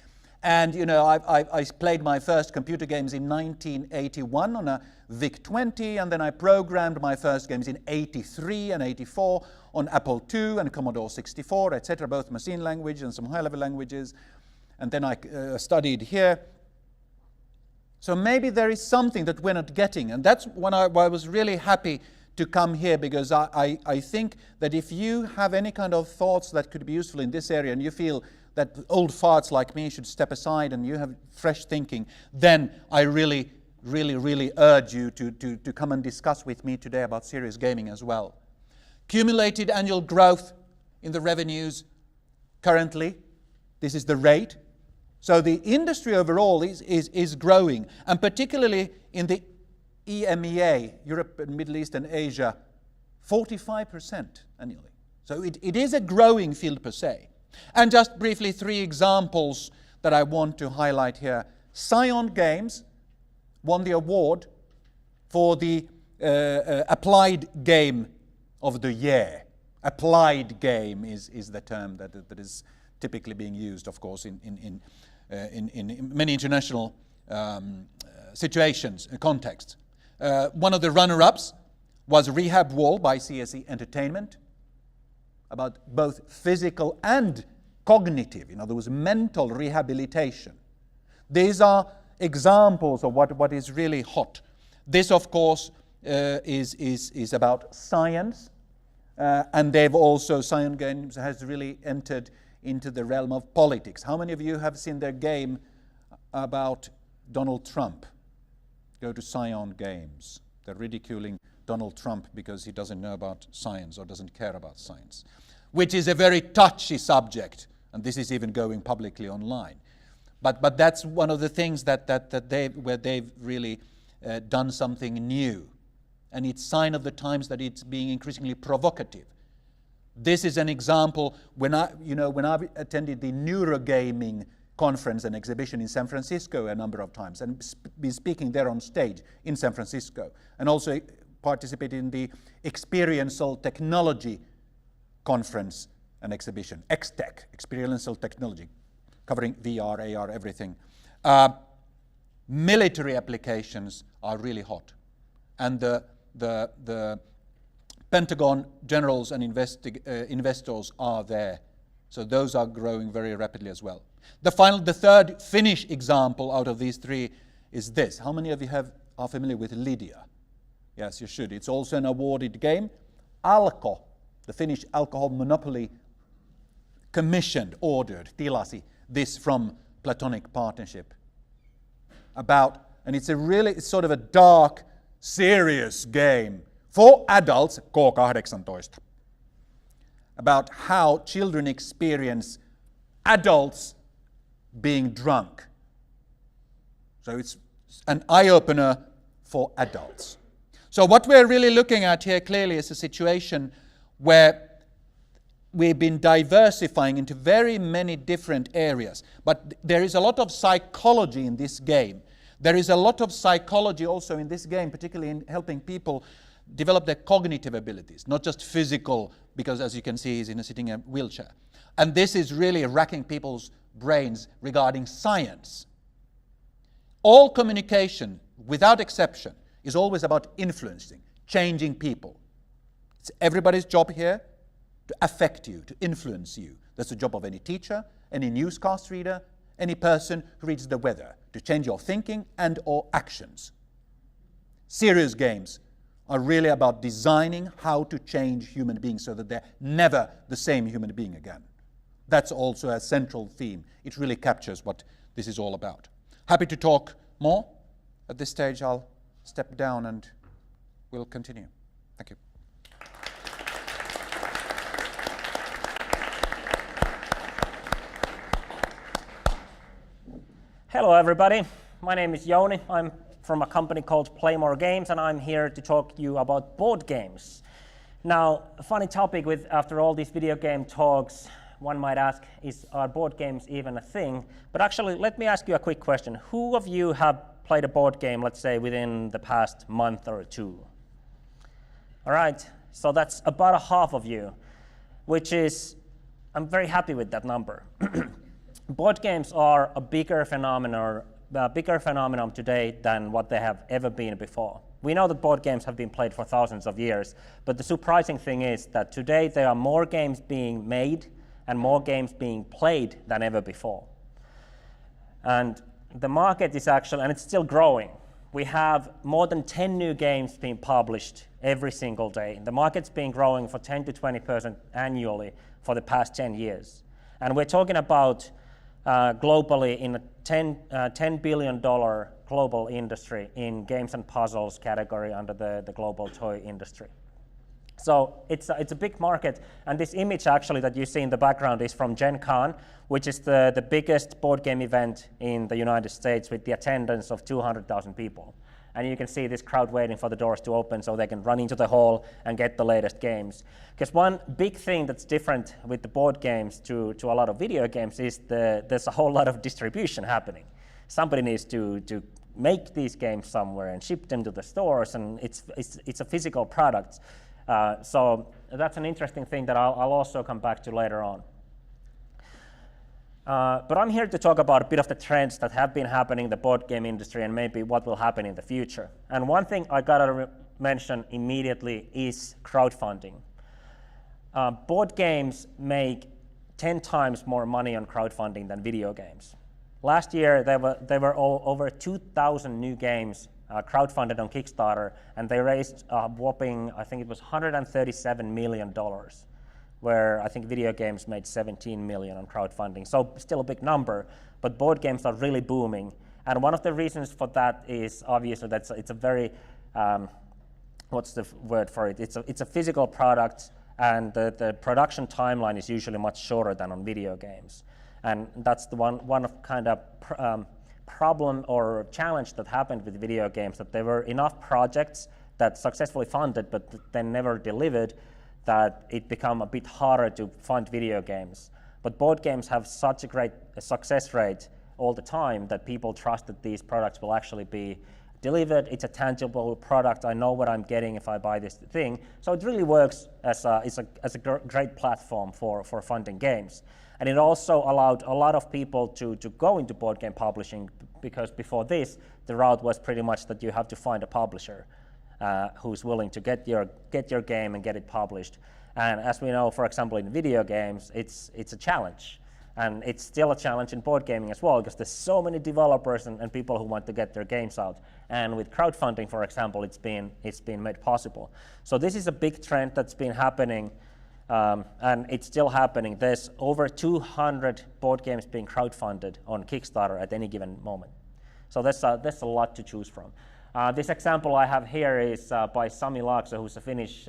And, you know, I played my first computer games in 1981 on a VIC-20, and then I programmed my first games in 83 and 84 on Apple II and Commodore 64, etc., both machine language and some high-level languages. And then I studied here. So maybe there is something that we're not getting, and that's when I was really happy to come here, because I think that if you have any kind of thoughts that could be useful in this area, and you feel that old farts like me should step aside and you have fresh thinking, then I really urge you to come and discuss with me today about serious gaming as well. Cumulated annual growth in the revenues currently, this is the rate. So the industry overall is growing, and particularly in the EMEA, Europe, Middle East and Asia, 45% annually. So it is a growing field per se. And just briefly, 3 examples that I want to highlight here. Scion Games won the award for the applied game of the year. Applied game is the term that is typically being used, of course, in many international situations and contexts. One of the runner-ups was Rehab Wall by CSE Entertainment, about both physical and cognitive, in other words, mental rehabilitation. These are examples of what is really hot. This, of course, is about science, and they've also, Science Games has really entered into the realm of politics. How many of you have seen their game about Donald Trump? Go to Scion Games. They're ridiculing Donald Trump because he doesn't know about science or doesn't care about science, which is a very touchy subject, and this is even going publicly online. But that's one of the things that where they've really done something new, and it's sign of the times that it's being increasingly provocative. This is an example when I've attended the Neurogaming conference and exhibition in San Francisco a number of times and been speaking there on stage in San Francisco, and also participated in the Experiential Technology conference and exhibition, XTech, Experiential Technology, covering VR, AR, everything. Military applications are really hot, and the Pentagon generals and investors are there, so those are growing very rapidly as well. The third Finnish example out of these three is this. How many of you are familiar with Lydia? Yes, you should. It's also an awarded game. Alko, the Finnish alcohol monopoly, tilasi this from Platonic Partnership. And it's sort of a dark, serious game for adults, K18, about how children experience adults being drunk. So it's an eye-opener for adults. So what we're really looking at here clearly is a situation where we've been diversifying into very many different areas. But there is a lot of psychology in this game. There is a lot of psychology also in this game, particularly in helping people develop their cognitive abilities, not just physical, because as you can see, he's sitting in a wheelchair. And this is really racking people's brains regarding science. All communication, without exception, is always about influencing, changing people. It's everybody's job here to affect you, to influence you. That's the job of any teacher, any newscast reader, any person who reads the weather, to change your thinking and or actions. Serious games are really about designing how to change human beings so that they're never the same human being again. That's also a central theme. It really captures what this is all about. Happy to talk more. At this stage, I'll step down and we'll continue. Thank you. Hello everybody, my name is Jouni. I'm from a company called Play More Games, and I'm here to talk to you about board games. Now, a funny topic after all these video game talks, one might ask, are board games even a thing? But actually, let me ask you a quick question. Who of you have played a board game, let's say, within the past month or two? All right, so that's about a half of you, which is, I'm very happy with that number. Board games are a bigger phenomenon today than what they have ever been before. We know that board games have been played for thousands of years, but the surprising thing is that today there are more games being made and more games being played than ever before. And the market is actually, and it's still growing. We have more than 10 new games being published every single day. The market's been growing for 10 to 20% annually for the past 10 years. And we're talking about globally in a $10 billion global industry in games and puzzles category under the global toy industry. So it's a big market, and this image actually that you see in the background is from Gen Con, which is the biggest board game event in the United States with the attendance of 200,000 people. And you can see this crowd waiting for the doors to open so they can run into the hall and get the latest games. Because one big thing that's different with the board games to a lot of video games is there's a whole lot of distribution happening. Somebody needs to make these games somewhere and ship them to the stores, and it's a physical product. So that's an interesting thing that I'll also come back to later on. But I'm here to talk about a bit of the trends that have been happening in the board game industry and maybe what will happen in the future. And one thing I gotta mention immediately is crowdfunding. Board games make 10 times more money on crowdfunding than video games. Last year, there were over 2,000 new games crowdfunded on Kickstarter, and they raised a whopping, I think it was $137 million, where I think video games made 17 million on crowdfunding. So still a big number, but board games are really booming. And one of the reasons for that is obviously that it's a very, what's the word for it? It's a physical product, and the production timeline is usually much shorter than on video games. And that's the one of kind of problem or challenge that happened with video games, that there were enough projects that successfully funded but then never delivered, that it become a bit harder to fund video games. But board games have such a great success rate all the time that people trust that these products will actually be delivered. It's a tangible product. I know what I'm getting if I buy this thing. So it really works as a great platform for funding games. And it also allowed a lot of people to go into board game publishing, because before this, the route was pretty much that you have to find a publisher who's willing to get your game and get it published. And as we know, for example, in video games, it's a challenge. And it's still a challenge in board gaming as well, because there's so many developers and people who want to get their games out. And with crowdfunding, for example, it's been made possible. So this is a big trend that's been happening, and it's still happening. There's over 200 board games being crowdfunded on Kickstarter at any given moment. So there's a lot to choose from. This example I have here is by Sami Laakso, who's a Finnish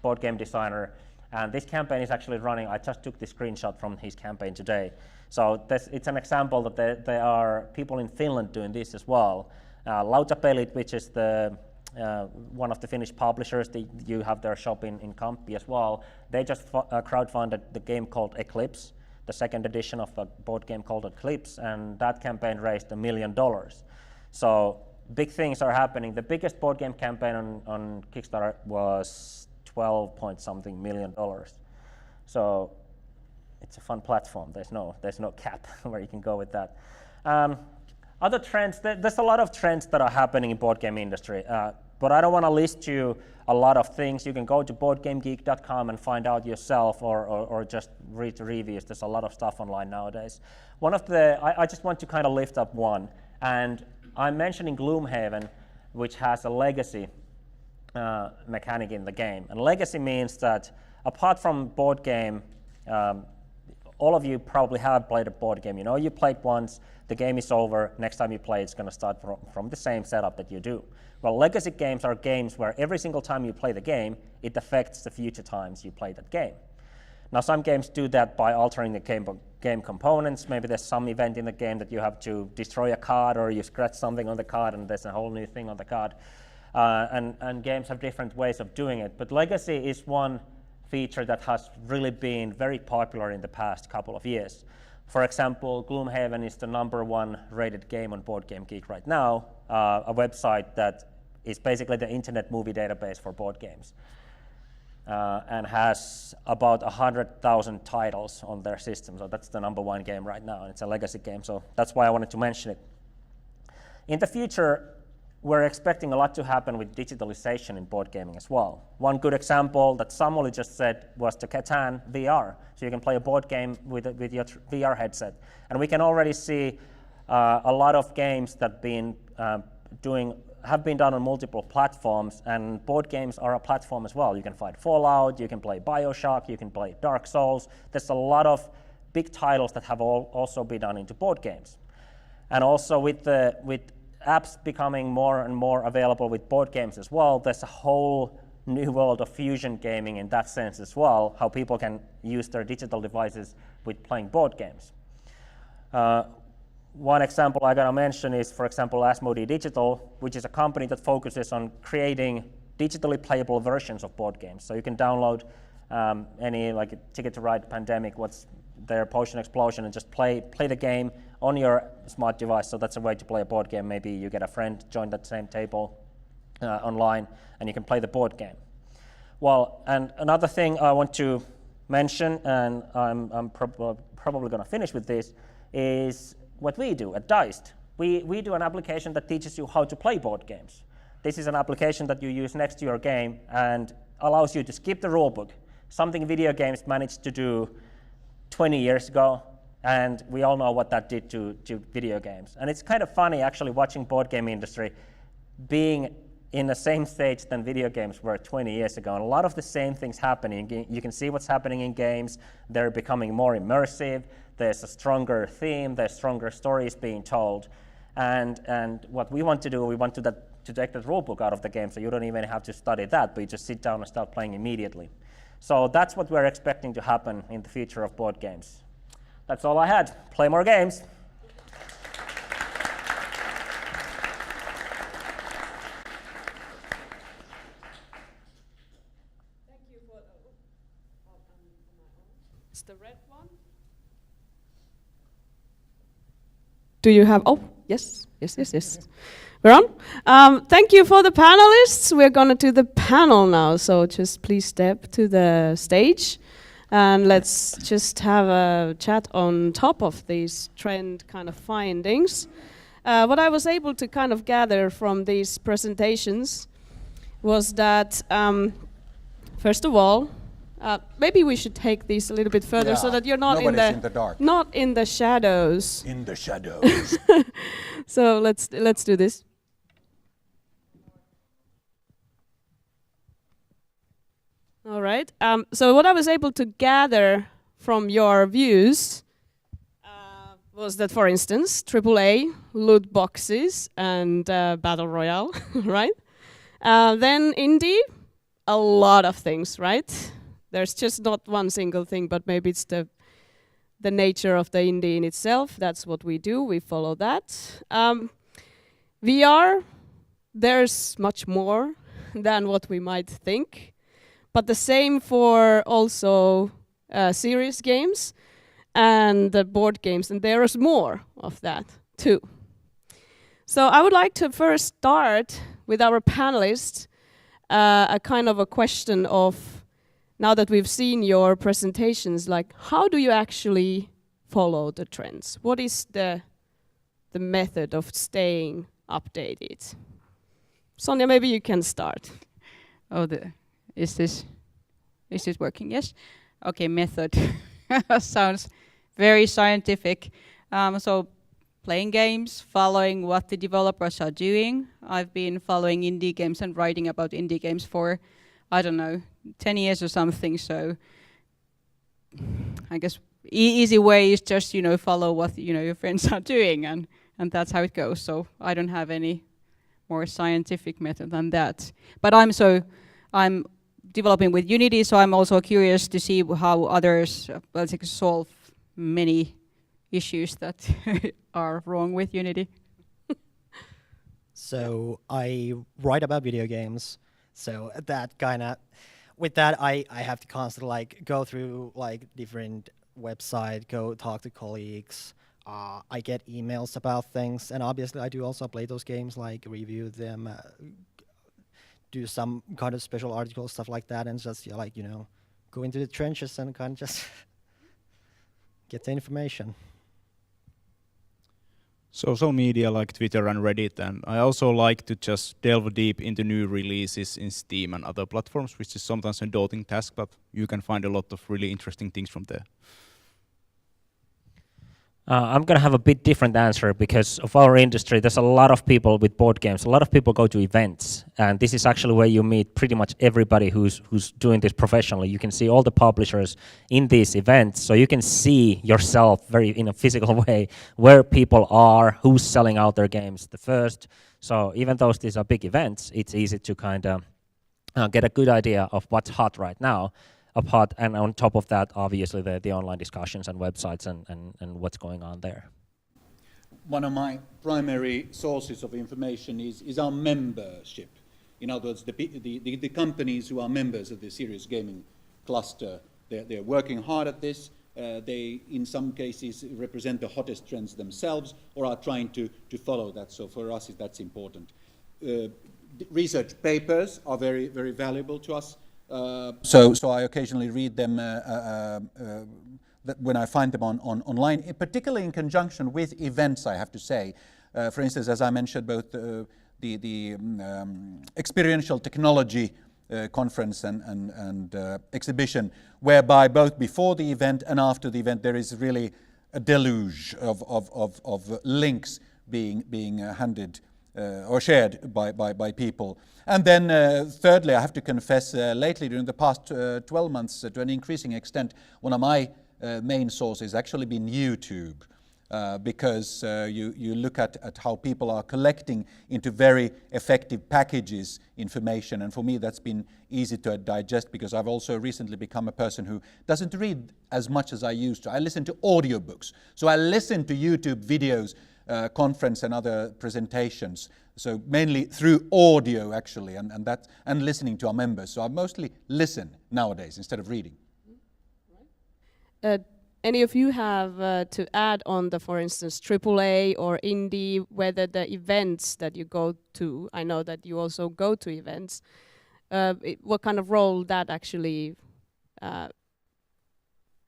board game designer. And this campaign is actually running. I just took the screenshot from his campaign today. So it's an example that there are people in Finland doing this as well. Lautapelit, which is one of the Finnish publishers, you have their shop in Kamppi as well. They just crowdfunded the game called Eclipse, the second edition of a board game called Eclipse, and that campaign raised $1 million. So big things are happening. The biggest board game campaign on Kickstarter was 12 point something million dollars. So it's a fun platform. There's no cap where you can go with that. Other trends, there's a lot of trends that are happening in board game industry, but I don't want to list you a lot of things. You can go to boardgamegeek.com and find out yourself, or just read the reviews. There's a lot of stuff online nowadays. I just want to kind of lift up one, and I'm mentioning Gloomhaven, which has a legacy mechanic in the game. And legacy means that apart from board game, all of you probably have played a board game. You know, you played once, the game is over, next time you play it's going to start from the same setup that you do. Well, legacy games are games where every single time you play the game, it affects the future times you play that game. Now, some games do that by altering the game components. Maybe there's some event in the game that you have to destroy a card, or you scratch something on the card and there's a whole new thing on the card. And games have different ways of doing it. But legacy is one feature that has really been very popular in the past couple of years. For example, Gloomhaven is the #1 rated game on BoardGameGeek right now, a website that is basically the internet movie database for board games, and has about 100,000 titles on their system. So that's the #1 game right now, and it's a legacy game. So that's why I wanted to mention it. In the future, we're expecting a lot to happen with digitalization in board gaming as well. One good example that Samuli just said was the Catan VR. So you can play a board game with your VR headset. And we can already see a lot of games that have been done on multiple platforms, and board games are a platform as well. You can find Fallout, you can play BioShock, you can play Dark Souls. There's a lot of big titles that have also been done into board games. And also with apps becoming more and more available with board games as well, there's a whole new world of fusion gaming in that sense as well, how people can use their digital devices with playing board games. One example I gotta mention is, for example, Asmodee Digital, which is a company that focuses on creating digitally playable versions of board games. So you can download any like Ticket to Ride, Pandemic, what's their Potion Explosion, and just play the game on your smart device. So that's a way to play a board game. Maybe you get a friend, join that same table online, and you can play the board game. Well, and another thing I want to mention, and I'm probably going to finish with this, is what we do at Diced. We do an application that teaches you how to play board games. This is an application that you use next to your game and allows you to skip the rulebook, something video games managed to do 20 years ago, and we all know what that did to video games. And it's kind of funny actually watching board game industry being in the same stage than video games were 20 years ago. And a lot of the same things happening. You can see what's happening in games. They're becoming more immersive. There's a stronger theme. There's stronger stories being told. And what we want to do, we want to take the rulebook out of the game, so you don't even have to study that, but you just sit down and start playing immediately. So that's what we're expecting to happen in the future of board games. That's all I had. Play more games. It's the red one. Do you have, oh, yes. We're on. Thank you for the panelists. We're going to do the panel now, so just please step to the stage and let's just have a chat on top of these trend kind of findings. What I was able to kind of gather from these presentations was that, first of all, maybe we should take these a little bit further so that you're not in the dark. Not in the shadows. In the shadows. So let's do this. All right. So what I was able to gather from your views was that, for instance, AAA, loot boxes, and Battle Royale, right? Then indie, a lot of things, right? There's just not one single thing, but maybe it's the nature of the indie in itself. That's what we do. We follow that. VR, there's much more than what we might think. But the same for also serious games and the board games, and there is more of that too. So I would like to first start with our panelists, a kind of a question of, now that we've seen your presentations, like how do you actually follow the trends? What is the method of staying updated? Sonja, maybe you can start. Oh, is this working? Yes. Okay, method sounds very scientific. So playing games, following what the developers are doing. I've been following indie games and writing about indie games for, I don't know, 10 years or something. So I guess easy way is just, follow what, your friends are doing, and that's how it goes. So I don't have any more scientific method than that. But I'm developing with Unity, so I'm also curious to see how others solve many issues that are wrong with Unity. So I write about video games. So that kind of, with that, I have to constantly go through different websites, go talk to colleagues. I get emails about things, and obviously I do also play those games, review them, do some kind of special articles, stuff like that, and just go into the trenches and kind of just get the information. Social media like Twitter and Reddit, and I also like to just delve deep into new releases in Steam and other platforms, which is sometimes a daunting task, but you can find a lot of really interesting things from there. I'm going to have a bit different answer because of our industry. There's a lot of people with board games. A lot of people go to events, and this is actually where you meet pretty much everybody who's doing this professionally. You can see all the publishers in these events, so you can see yourself very in a physical way where people are, who's selling out their games the first. So even though these are big events, it's easy to kind of get a good idea of what's hot right now. And on top of that, obviously, the online discussions and websites and what's going on there. One of my primary sources of information is our membership. In other words, the companies who are members of the serious gaming cluster. They're working hard at this. They, in some cases, represent the hottest trends themselves or are trying to follow that. So for us, that's important. Research papers are very, very valuable to us. So I occasionally read them when I find them online, particularly in conjunction with events, I have to say. For instance, as I mentioned, both the experiential technology conference and exhibition, whereby both before the event and after the event there is really a deluge of links being handed or shared by people. And then thirdly, I have to confess, lately during the past 12 months, to an increasing extent, one of my main sources has actually been YouTube. Because you look at how people are collecting into very effective packages information, and for me that's been easy to digest because I've also recently become a person who doesn't read as much as I used to. I listen to audiobooks, so I listen to YouTube videos, conference and other presentations, so mainly through audio actually, and listening to our members. So I mostly listen nowadays instead of reading. Any of you have to add on the, for instance, AAA or indie, whether the events that you go to, I know that you also go to events, what kind of role that actually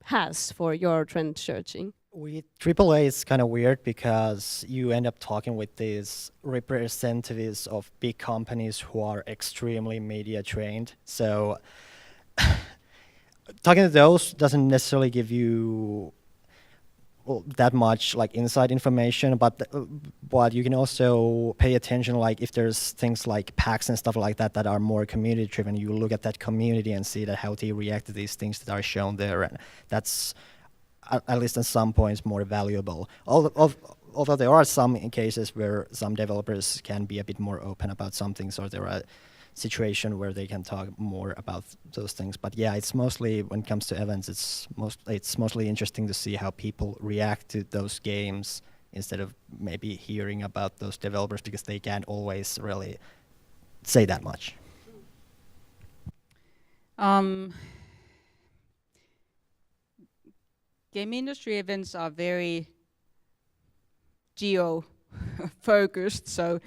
has for your trend searching? With AAA, it's kind of weird because you end up talking with these representatives of big companies who are extremely media trained. So talking to those doesn't necessarily give you that much like inside information, but you can also pay attention, like if there's things like packs and stuff like that that are more community driven, you look at that community and see that how they react to these things that are shown there, and that's at least at some points more valuable. Although there are some cases where some developers can be a bit more open about some things, or there are situation where they can talk more about those things. But yeah, it's mostly, when it comes to events, it's mostly interesting to see how people react to those games instead of maybe hearing about those developers, because they can't always really say that much. Game industry events are very geo-focused, so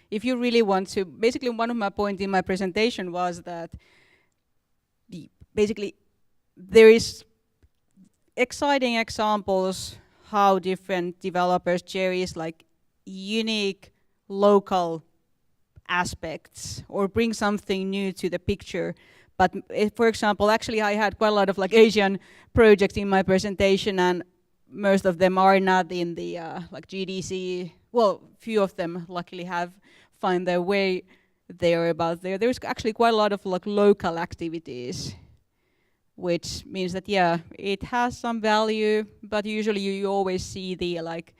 if you really want to, basically one of my points in my presentation was that basically there is exciting examples how different developers cherish like unique local aspects or bring something new to the picture. But for example, actually I had quite a lot of like Asian projects in my presentation, and most of them are not in the like GDC. Well, few of them luckily have find their way there about there. There's actually quite a lot of like local activities, which means that yeah, it has some value, but usually you always see the like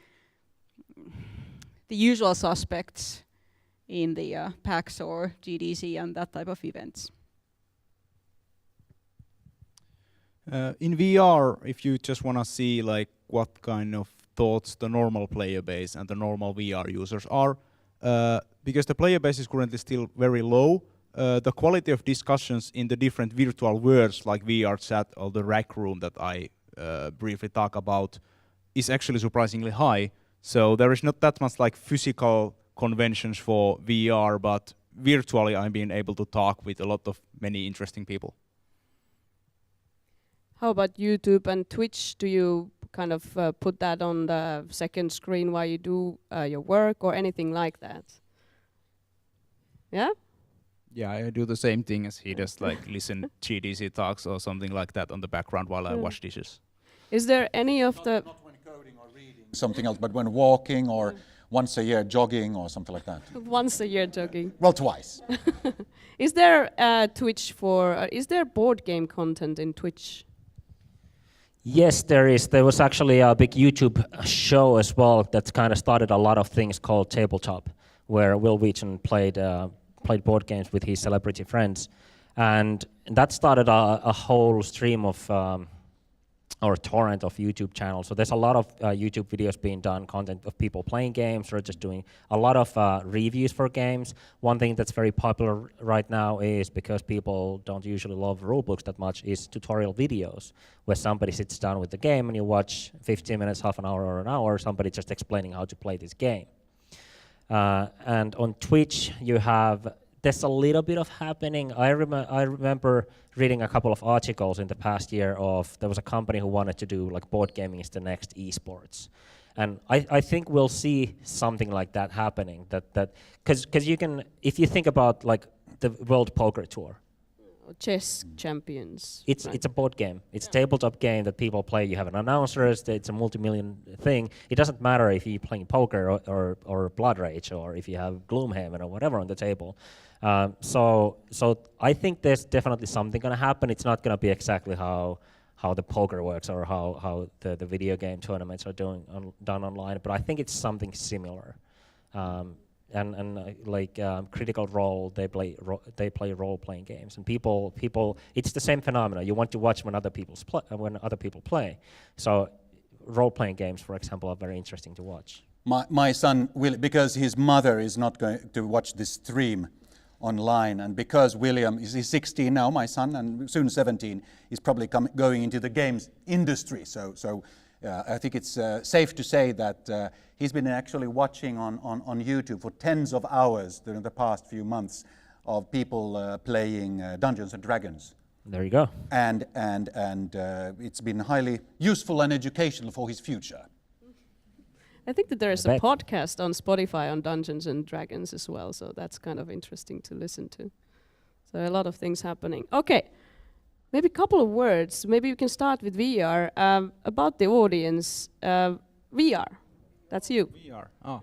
the usual suspects in the PAX or GDC and that type of events. In VR, if you just want to see like what kind of thoughts the normal player base and the normal VR users are, because the player base is currently still very low, the quality of discussions in the different virtual worlds like VR chat or the rec room that I briefly talk about is actually surprisingly high. So there is not that much like physical conventions for VR, but virtually I'm being able to talk with a lot of many interesting people. How about YouTube and Twitch? Do you kind of put that on the second screen while you do your work or anything like that? Yeah? Yeah, I do the same thing as he does, like listen GDC talks or something like that on the background while I wash dishes. Is there any of not when coding or reading something else, but when walking or once a year jogging or something like that? Once a year jogging. Well, twice. Is there Twitch for, is there board game content in Twitch? Yes, there is. There was actually a big YouTube show as well that kind of started a lot of things called Tabletop, where Will Wheaton played board games with his celebrity friends, and that started a whole stream of or torrent of YouTube channels. So there's a lot of YouTube videos being done, content of people playing games or just doing a lot of reviews for games. One thing that's very popular right now is, because people don't usually love rulebooks that much, is tutorial videos, where somebody sits down with the game and you watch 15 minutes, half an hour or an hour, somebody just explaining how to play this game. And on Twitch, there's a little bit of happening. I remember reading a couple of articles in the past year there was a company who wanted to do like board gaming is the next esports. And I think we'll see something like that happening, because you can, if you think about like the World Poker Tour. Chess champions. It's a board game. It's a tabletop game that people play. You have an announcer. It's a multi-million thing. It doesn't matter if you're playing poker or Blood Rage, or if you have Gloomhaven or whatever on the table. So I think there's definitely something going to happen. It's not going to be exactly how the poker works or how the video game tournaments are done online. But I think it's something similar. Critical Role, they play role-playing games, and people, it's the same phenomena. You want to watch when other people play. So role-playing games, for example, are very interesting to watch. My son will, because his mother is not going to watch this stream online, and because William is 16 now, my son, and soon 17, he's probably going into the games industry. So I think it's safe to say that he's been actually watching on YouTube for tens of hours during the past few months of people playing Dungeons and Dragons. There you go. And it's been highly useful and educational for his future. I think that there is a podcast on Spotify on Dungeons and Dragons as well, so that's kind of interesting to listen to. So a lot of things happening. Okay, maybe a couple of words. Maybe we can start with VR. About the audience, VR, that's you. VR, oh.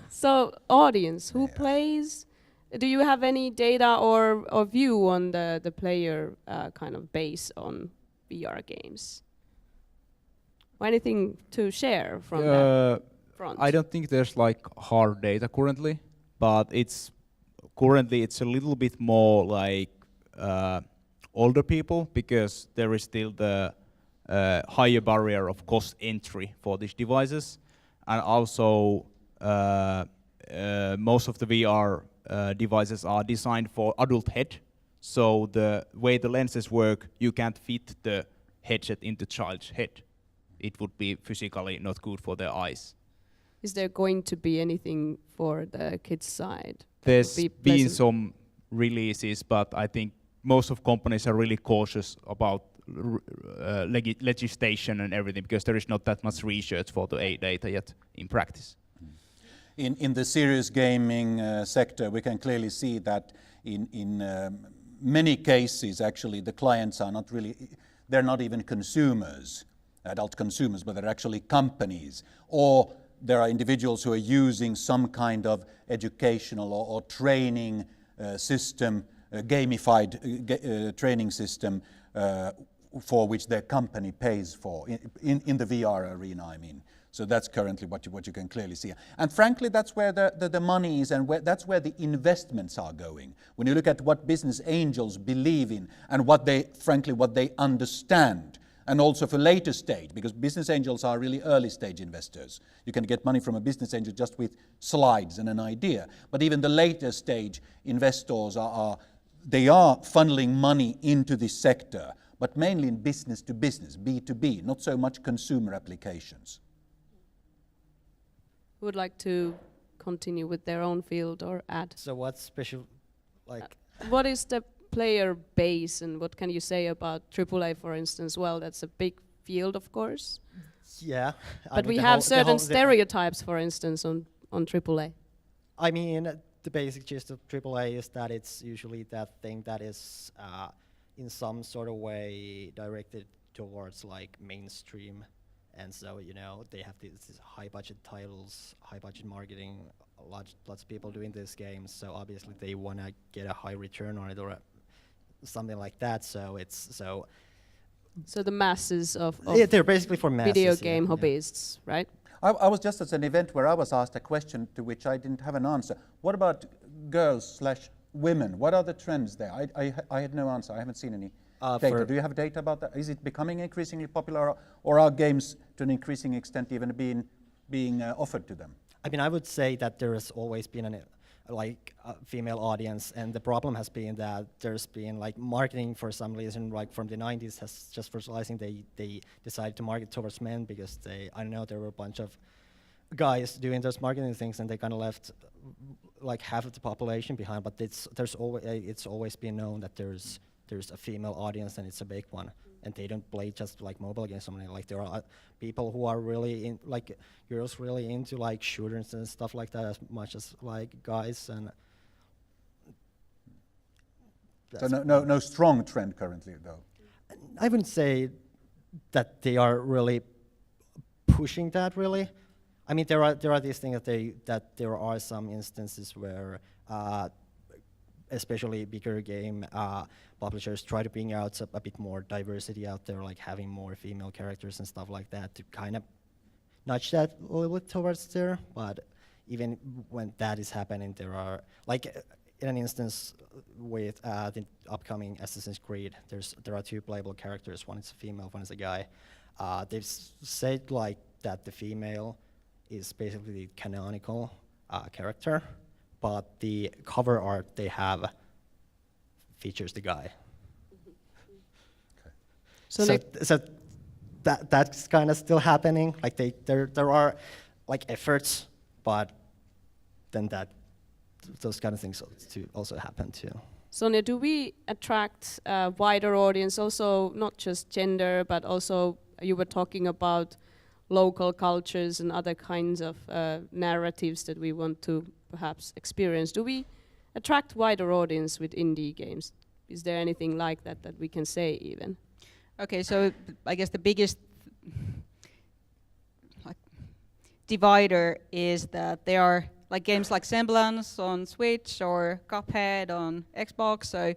So audience, who plays? Do you have any data or view on the player kind of base on VR games? Or anything to share from that front? I don't think there's like hard data currently, but it's a little bit more like older people, because there is still the higher barrier of cost entry for these devices, and also most of the VR devices are designed for adult head, so the way the lenses work, you can't fit the headset into child's head. It would be physically not good for their eyes. Is there going to be anything for the kids' side? There's been some releases, but I think most of companies are really cautious about legislation and everything, because there is not that much research for the data yet in practice. In the serious gaming sector, we can clearly see that in many cases, actually, the clients are not really, they're not even consumers, adult consumers, but they're actually companies, or there are individuals who are using some kind of educational or training system, gamified training system for which their company pays for, in the VR arena, I mean. So that's currently what you can clearly see. And frankly, that's where the money is, and that's where the investments are going. When you look at what business angels believe in and what they understand, and also for later stage, because business angels are really early stage investors. You can get money from a business angel just with slides and an idea. But even the later stage investors are funneling money into this sector, but mainly in business to business, B2B, not so much consumer applications. Who would like to continue with their own field or add? So what's special, like? What is the player base, and what can you say about AAA, for instance? Well, that's a big field, of course. Yeah. But we have certain stereotypes, for instance, on AAA. I mean, the basic gist of AAA is that it's usually that thing that is in some sort of way directed towards like mainstream. And so, you know, they have these high budget titles, high budget marketing, lots of people doing these games. So obviously they want to get a high return on it or something like that. So it's so the masses of yeah, they're basically for masses, video game hobbyists, right? I was just at an event where I was asked a question to which I didn't have an answer. What about girls/women? What are the trends there? I had no answer. I haven't seen any. data? Do you have data about that? Is it becoming increasingly popular, or are games to an increasing extent even being offered to them? I mean, I would say that there has always been a female audience, and the problem has been that there's been like marketing for some reason, like from the 90s, has just realizing they decided to market towards men because I don't know, there were a bunch of guys doing those marketing things, and they kind of left like half of the population behind. But it's always been known that there's a female audience, and it's a big one. And they don't play just like mobile games. Something like there are people who are really like girls really into like shooters and stuff like that as much as like guys. And so no strong trend currently, though. I wouldn't say that they are really pushing that really. I mean, there are these things that there are some instances where especially bigger game publishers try to bring out a bit more diversity out there, like having more female characters and stuff like that to kind of nudge that a little bit towards there. But even when that is happening, there are, like in an instance with the upcoming Assassin's Creed, there are 2 playable characters. One is a female, one is a guy. They've said like that the female is basically the canonical character, but the cover art they have features the guy. Okay. So that's kind of still happening. Like there are like efforts, but then those kind of things also happen too. Sonia, do we attract a wider audience, also not just gender, but also you were talking about local cultures and other kinds of narratives that we want to perhaps experience? Do we attract wider audience with indie games? Is there anything like that we can say even? Okay, so I guess the biggest divider is that there are like games like Semblance on Switch or Cuphead on Xbox, so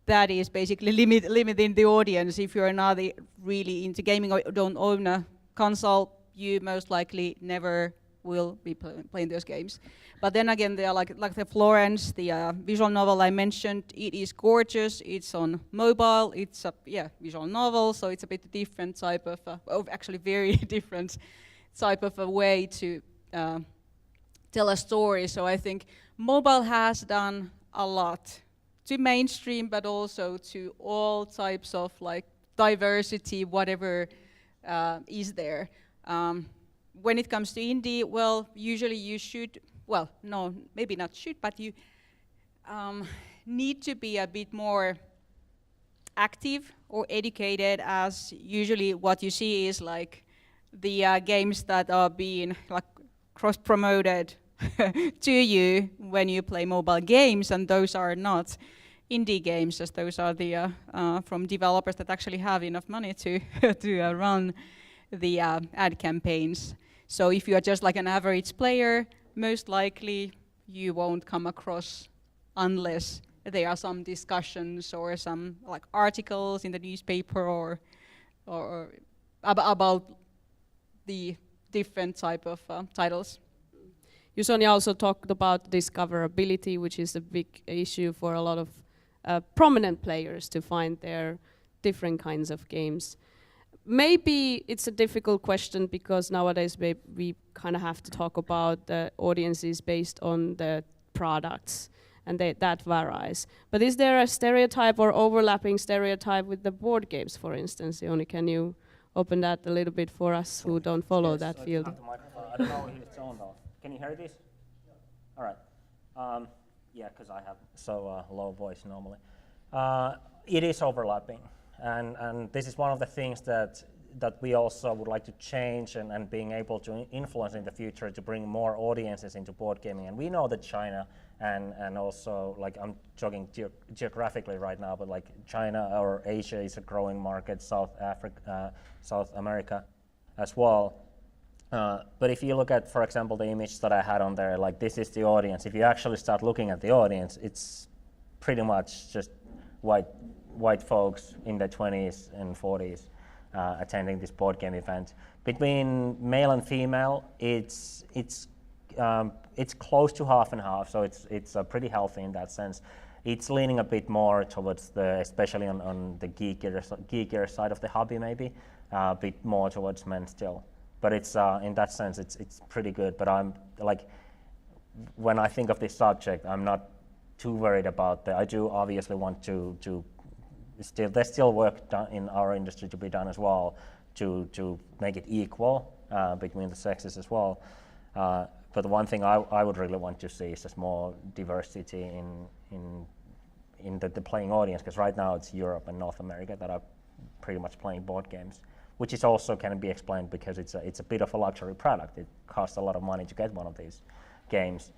that is basically limiting the audience. If you're not really into gaming or don't own a console, you most likely never will be playing those games. But then again, they are like the Florence, the visual novel I mentioned. It is gorgeous. It's on mobile. It's a visual novel, so it's a bit different type of, actually very different type of a way to tell a story. So I think mobile has done a lot to mainstream, but also to all types of like diversity, whatever is there. When it comes to indie, well, usually you should, well, no, maybe not should, but you need to be a bit more active or educated, as usually what you see is like the games that are being like cross-promoted to you when you play mobile games, and those are not indie games, as those are the from developers that actually have enough money to run the ad campaigns. So if you are just like an average player, most likely you won't come across unless there are some discussions or some like articles in the newspaper or about the different type of titles. You, Sonia, also talked about discoverability, which is a big issue for a lot of prominent players to find their different kinds of games. Maybe it's a difficult question because nowadays we kind of have to talk about the audiences based on the products, and that varies. But is there a stereotype or overlapping stereotype with the board games, for instance? Joni, can you open that a little bit for us who don't follow that field? I don't know if it's on though. Can you hear this? All right. Yeah, because I have so low voice normally. It is overlapping. And this is one of the things that we also would like to change and being able to influence in the future to bring more audiences into board gaming. And we know that China and also, like I'm talking geographically right now, but like China or Asia is a growing market, South America as well. But if you look at, for example, the image that I had on there, like this is the audience. If you actually start looking at the audience, it's pretty much just white folks in their 20s and 40s attending this board game event. Between male and female, it's close to half and half, so it's pretty healthy in that sense. it's leaning a bit more towards especially on the geekier side of the hobby maybe, a bit more towards men still. But it's in that sense it's pretty good. But I'm like, when I think of this subject, I'm not too worried about that. I do obviously want to there's still work done in our industry to be done as well to make it equal between the sexes as well. But the one thing I would really want to see is just more diversity in the playing audience, because right now it's Europe and North America that are pretty much playing board games, which is also can be explained because it's a bit of a luxury product. It costs a lot of money to get one of these games.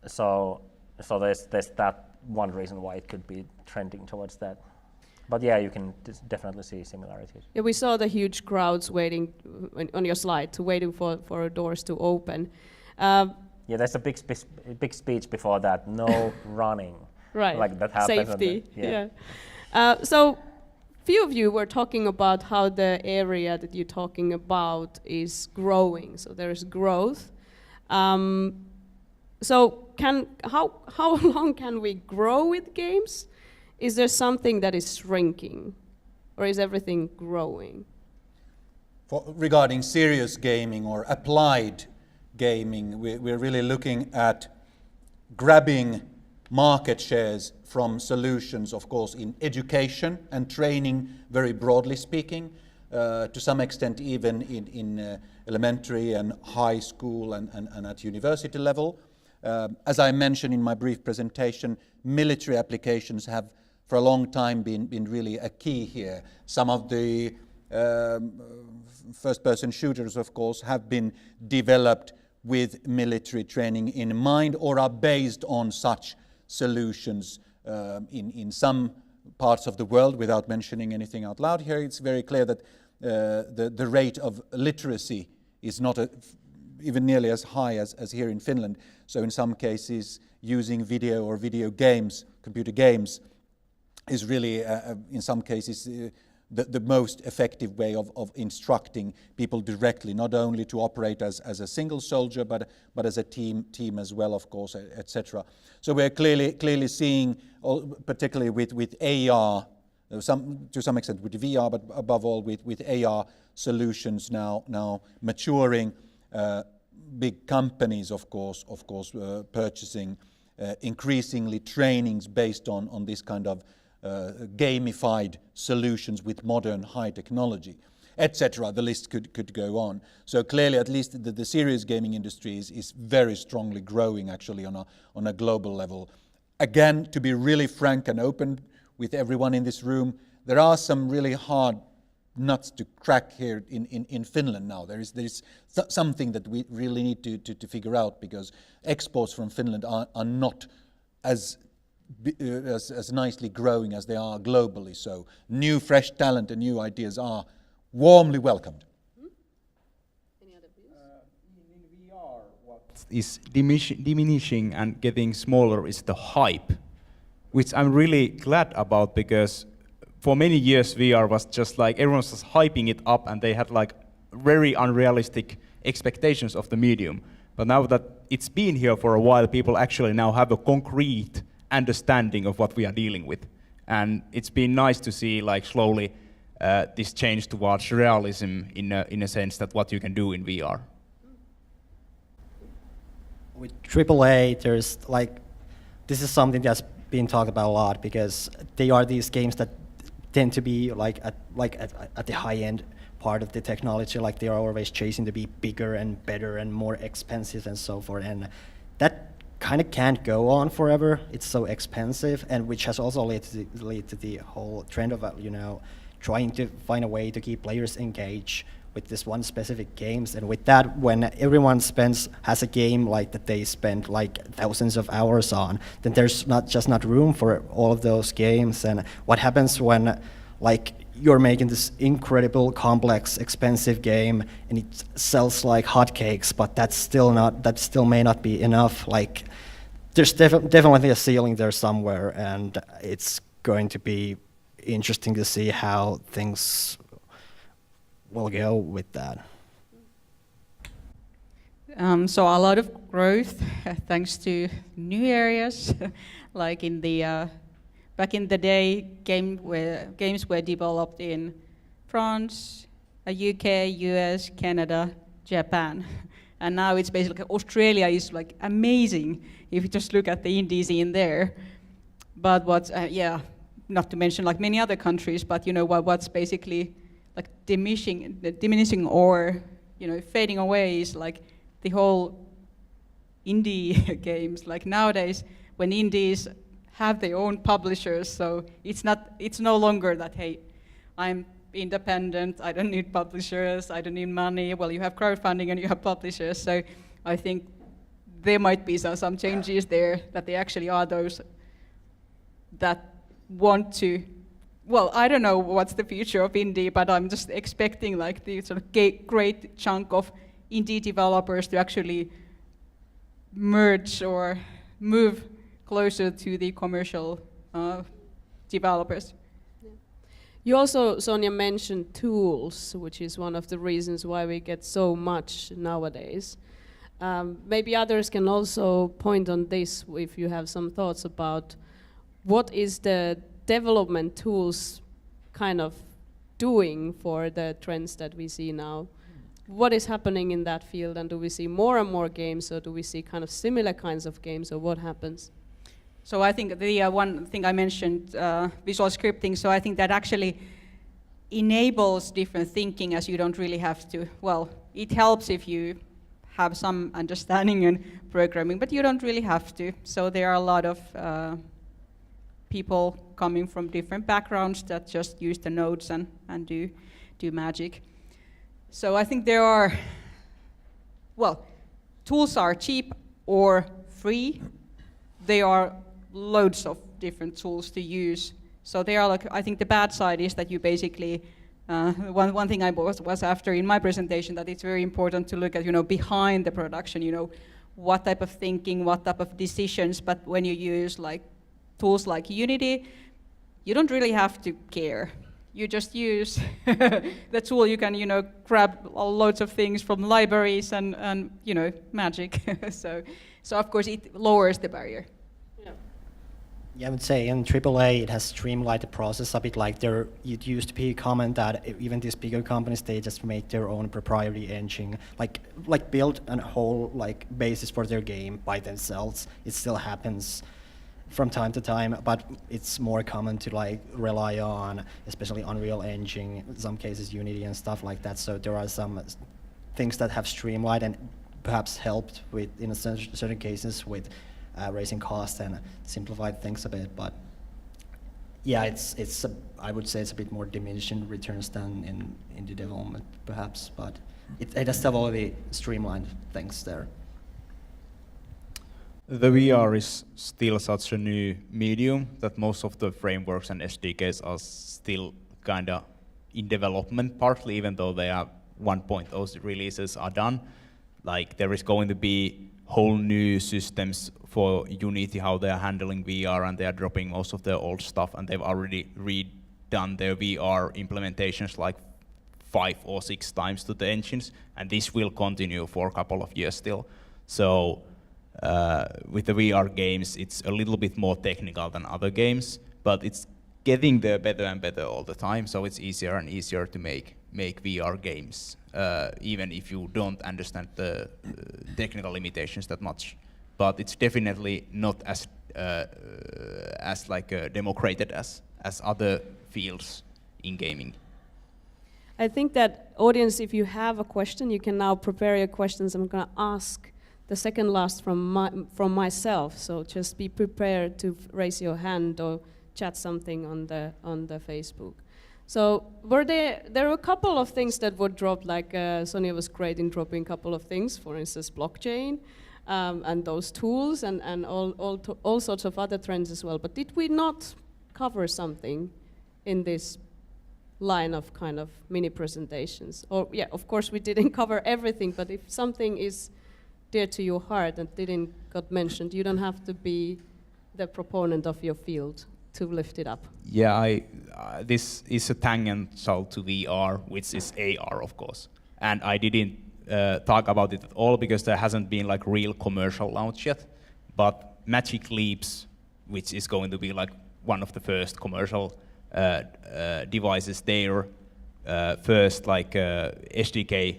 So there's that one reason why it could be trending towards that. But yeah, you can definitely see similarities. Yeah, we saw the huge crowds waiting on your slide, waiting for doors to open. Yeah, there's a big speech before that. No running. Right. Like that happens. Safety. Yeah. So, few of you were talking about how the area that you're talking about is growing. So there is growth. So how long can we grow with games? Is there something that is shrinking, or is everything growing? Regarding serious gaming or applied gaming, we're really looking at grabbing market shares from solutions, of course, in education and training, very broadly speaking, to some extent even in elementary and high school and at university level. As I mentioned in my brief presentation, military applications have for a long time been really a key here. Some of the first-person shooters, of course, have been developed with military training in mind or are based on such solutions in some parts of the world. Without mentioning anything out loud here, it's very clear that the rate of literacy is not even nearly as high as here in Finland. So in some cases, using video or video games, computer games, is really, in some cases, the most effective way of instructing people directly, not only to operate as a single soldier, but as a team as well, of course, etc. So we're clearly seeing, particularly with AR, to some extent with VR, but above all with AR solutions now maturing. Big companies, of course, purchasing increasingly trainings based on this kind of gamified solutions with modern high technology, etc. The list could go on. So clearly, at least the serious gaming industry is very strongly growing actually on a global level. Again, to be really frank and open with everyone in this room, there are some really hard nuts to crack here in Finland now. There is something that we really need to figure out, because exports from Finland are not as nicely growing as they are globally. So new fresh talent and new ideas are warmly welcomed. Any other views? In VR, what is diminishing and getting smaller is the hype, which I'm really glad about, because for many years VR was just like everyone was just hyping it up and they had like very unrealistic expectations of the medium. But now that it's been here for a while, people actually now have a concrete understanding of what we are dealing with. And it's been nice to see like slowly this change towards realism in a sense that what you can do in VR. With AAA, there's like, this is something that's been talked about a lot, because they are these games that tend to be at the high end part of the technology. Like they are always chasing to be bigger and better and more expensive and so forth. And that kind of can't go on forever. It's so expensive, and which has also led to the whole trend of trying to find a way to keep players engaged with this one specific games. And with that, when everyone has a game like that they spend like thousands of hours on, then there's not room for all of those games. And what happens when like you're making this incredible, complex, expensive game and it sells like hotcakes, but that still may not be enough. Like there's definitely a ceiling there somewhere, and it's going to be interesting to see how things will go with that. So a lot of growth thanks to new areas, like in the back in the day, games were developed in France, UK, US, Canada, Japan, and now it's basically Australia is like amazing if you just look at the indie scene there. But what's not to mention like many other countries, but you know what's basically like diminishing or fading away is like the whole indie games. Like nowadays, when indies have their own publishers, so it's no longer that, hey, I'm independent, I don't need publishers, I don't need money. Well, you have crowdfunding and you have publishers, so I think there might be some changes there, that they actually are those that want to. Well, I don't know what's the future of indie, but I'm just expecting like the sort of great chunk of indie developers to actually merge or move closer to the commercial developers. You also, Sonja, mentioned tools, which is one of the reasons why we get so much nowadays. Maybe others can also point on this if you have some thoughts about what is the development tools kind of doing for the trends that we see now. What is happening in that field, and do we see more and more games, or do we see kind of similar kinds of games, or what happens? So I think the one thing I mentioned, visual scripting, so I think that actually enables different thinking, as you don't really have to, well, it helps if you have some understanding in programming, but you don't really have to. So there are a lot of people coming from different backgrounds that just use the nodes and do magic. So I think there are, well, tools are cheap or free. There are loads of different tools to use. So they are like, I think the bad side is that you basically, one thing I was after in my presentation, that it's very important to look at, behind the production, what type of thinking, what type of decisions, but when you use like tools like Unity, you don't really have to care. You just use the tool. You can, grab loads of things from libraries and magic. so of course it lowers the barrier. Yeah, I would say in AAA it has streamlined the process a bit. Like it used to be common that even these bigger companies, they just make their own proprietary engine, like build a whole like basis for their game by themselves. It still happens from time to time, but it's more common to like rely on, especially Unreal Engine, in some cases Unity and stuff like that. So there are some things that have streamlined and perhaps helped with, in certain cases, with raising costs and simplified things a bit. But yeah, I would say it's a bit more diminishing returns than in the development, perhaps. But it has already streamlined things there. The VR is still such a new medium that most of the frameworks and SDKs are still kind of in development, partly even though they are 1.0 releases are done. Like there is going to be whole new systems for Unity, how they are handling VR, and they are dropping most of their old stuff, and they've already redone their VR implementations like 5 or 6 times to the engines, and this will continue for a couple of years still. So with the VR games, it's a little bit more technical than other games, but it's getting there better and better all the time, so it's easier and easier to make VR games, even if you don't understand the technical limitations that much. But it's definitely not as democrated as other fields in gaming. I think that audience, if you have a question, you can now prepare your questions. I'm going to ask the second last from myself, so just be prepared to raise your hand or chat something on the Facebook. So there were a couple of things that were dropped, like Sonja was great in dropping a couple of things, for instance, blockchain and those tools and all sorts of other trends as well. But did we not cover something in this line of kind of mini presentations? Or yeah, of course we didn't cover everything, but if something is dear to your heart and didn't got mentioned, you don't have to be the proponent of your field to lift it up. Yeah, this is a tangential to VR, which is AR, of course. And I didn't talk about it at all because there hasn't been like real commercial launch yet. But Magic Leaps, which is going to be like one of the first commercial devices there, first like SDK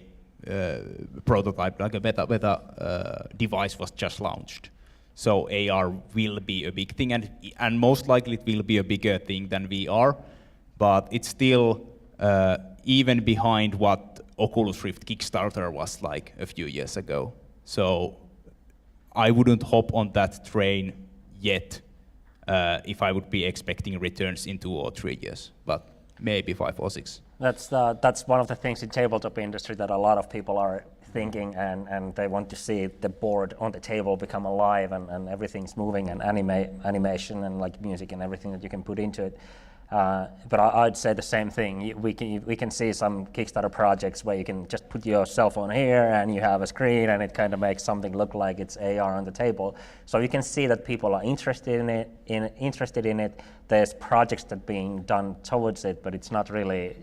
prototype, like a beta device was just launched. So AR will be a big thing, and most likely it will be a bigger thing than VR, but it's still even behind what Oculus Rift Kickstarter was like a few years ago. So I wouldn't hop on that train yet if I would be expecting returns in 2 or 3 years, but maybe 5 or 6. That's one of the things in tabletop industry that a lot of people are thinking, and they want to see the board on the table become alive and everything's moving, and animation and like music and everything that you can put into it. But I'd say the same thing. We can see some Kickstarter projects where you can just put your cell phone here and you have a screen and it kind of makes something look like it's AR on the table. So you can see that people are interested in it. There's projects that are being done towards it, but it's not really.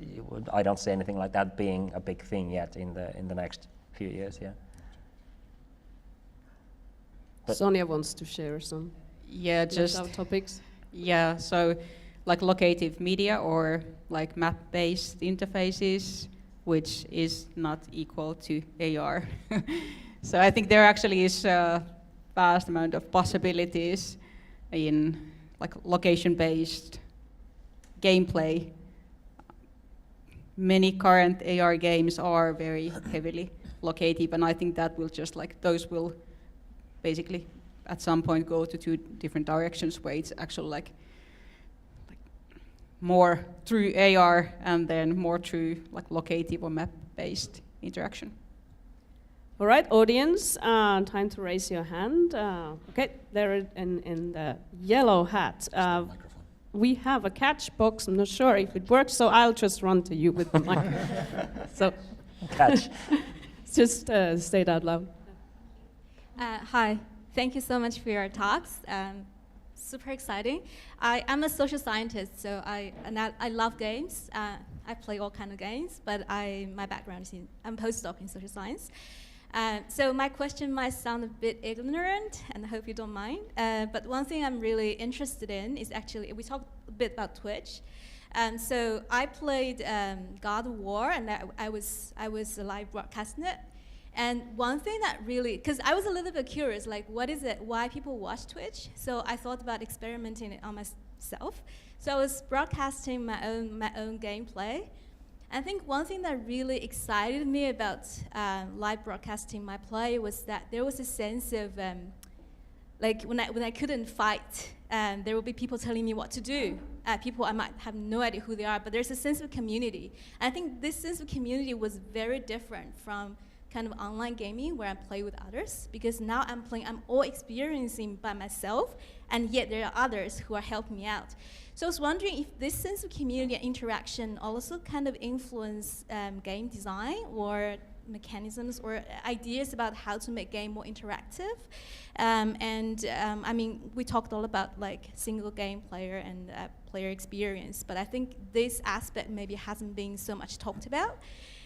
I don't see anything like that being a big thing yet in the next few years. Yeah. But Sonia wants to share some topics. Yeah, so like locative media or like map-based interfaces, which is not equal to AR. So I think there actually is a vast amount of possibilities in like location-based gameplay. Many current AR games are very heavily locative, and I think that will just like, those will basically at some point go to 2 different directions where it's actually like more through AR and then more through like locative or map-based interaction. All right, audience, time to raise your hand. Okay, there in the yellow hat. We have a catch box. I'm not sure if it works, so I'll just run to you with the mic. So, catch. Just say it out loud. Hi, thank you so much for your talks. Super exciting. I'm a social scientist, so I love games. I play all kind of games, but my background is I'm a postdoc in social science. So my question might sound a bit ignorant, and I hope you don't mind. But one thing I'm really interested in is actually, we talked a bit about Twitch. So I played God of War, and I was live broadcasting it. And one thing that really, because I was a little bit curious, like what is it, why people watch Twitch? So I thought about experimenting it on myself. So I was broadcasting my own gameplay. I think one thing that really excited me about live broadcasting my play was that there was a sense of, like when I couldn't fight, there will be people telling me what to do. People I might have no idea who they are, but there's a sense of community. And I think this sense of community was very different from kind of online gaming where I play with others, because now I'm all experiencing by myself, and yet there are others who are helping me out. So I was wondering if this sense of community and interaction also kind of influence game design or mechanisms or ideas about how to make game more interactive. I mean, we talked all about like single game player and player experience, but I think this aspect maybe hasn't been so much talked about.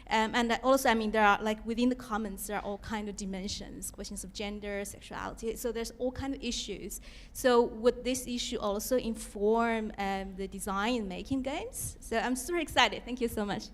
And also, I mean, there are, like, within the comments, there are all kind of dimensions, questions of gender, sexuality, so there's all kind of issues. So would this issue also inform the design and making games? So I'm super excited. Thank you so much.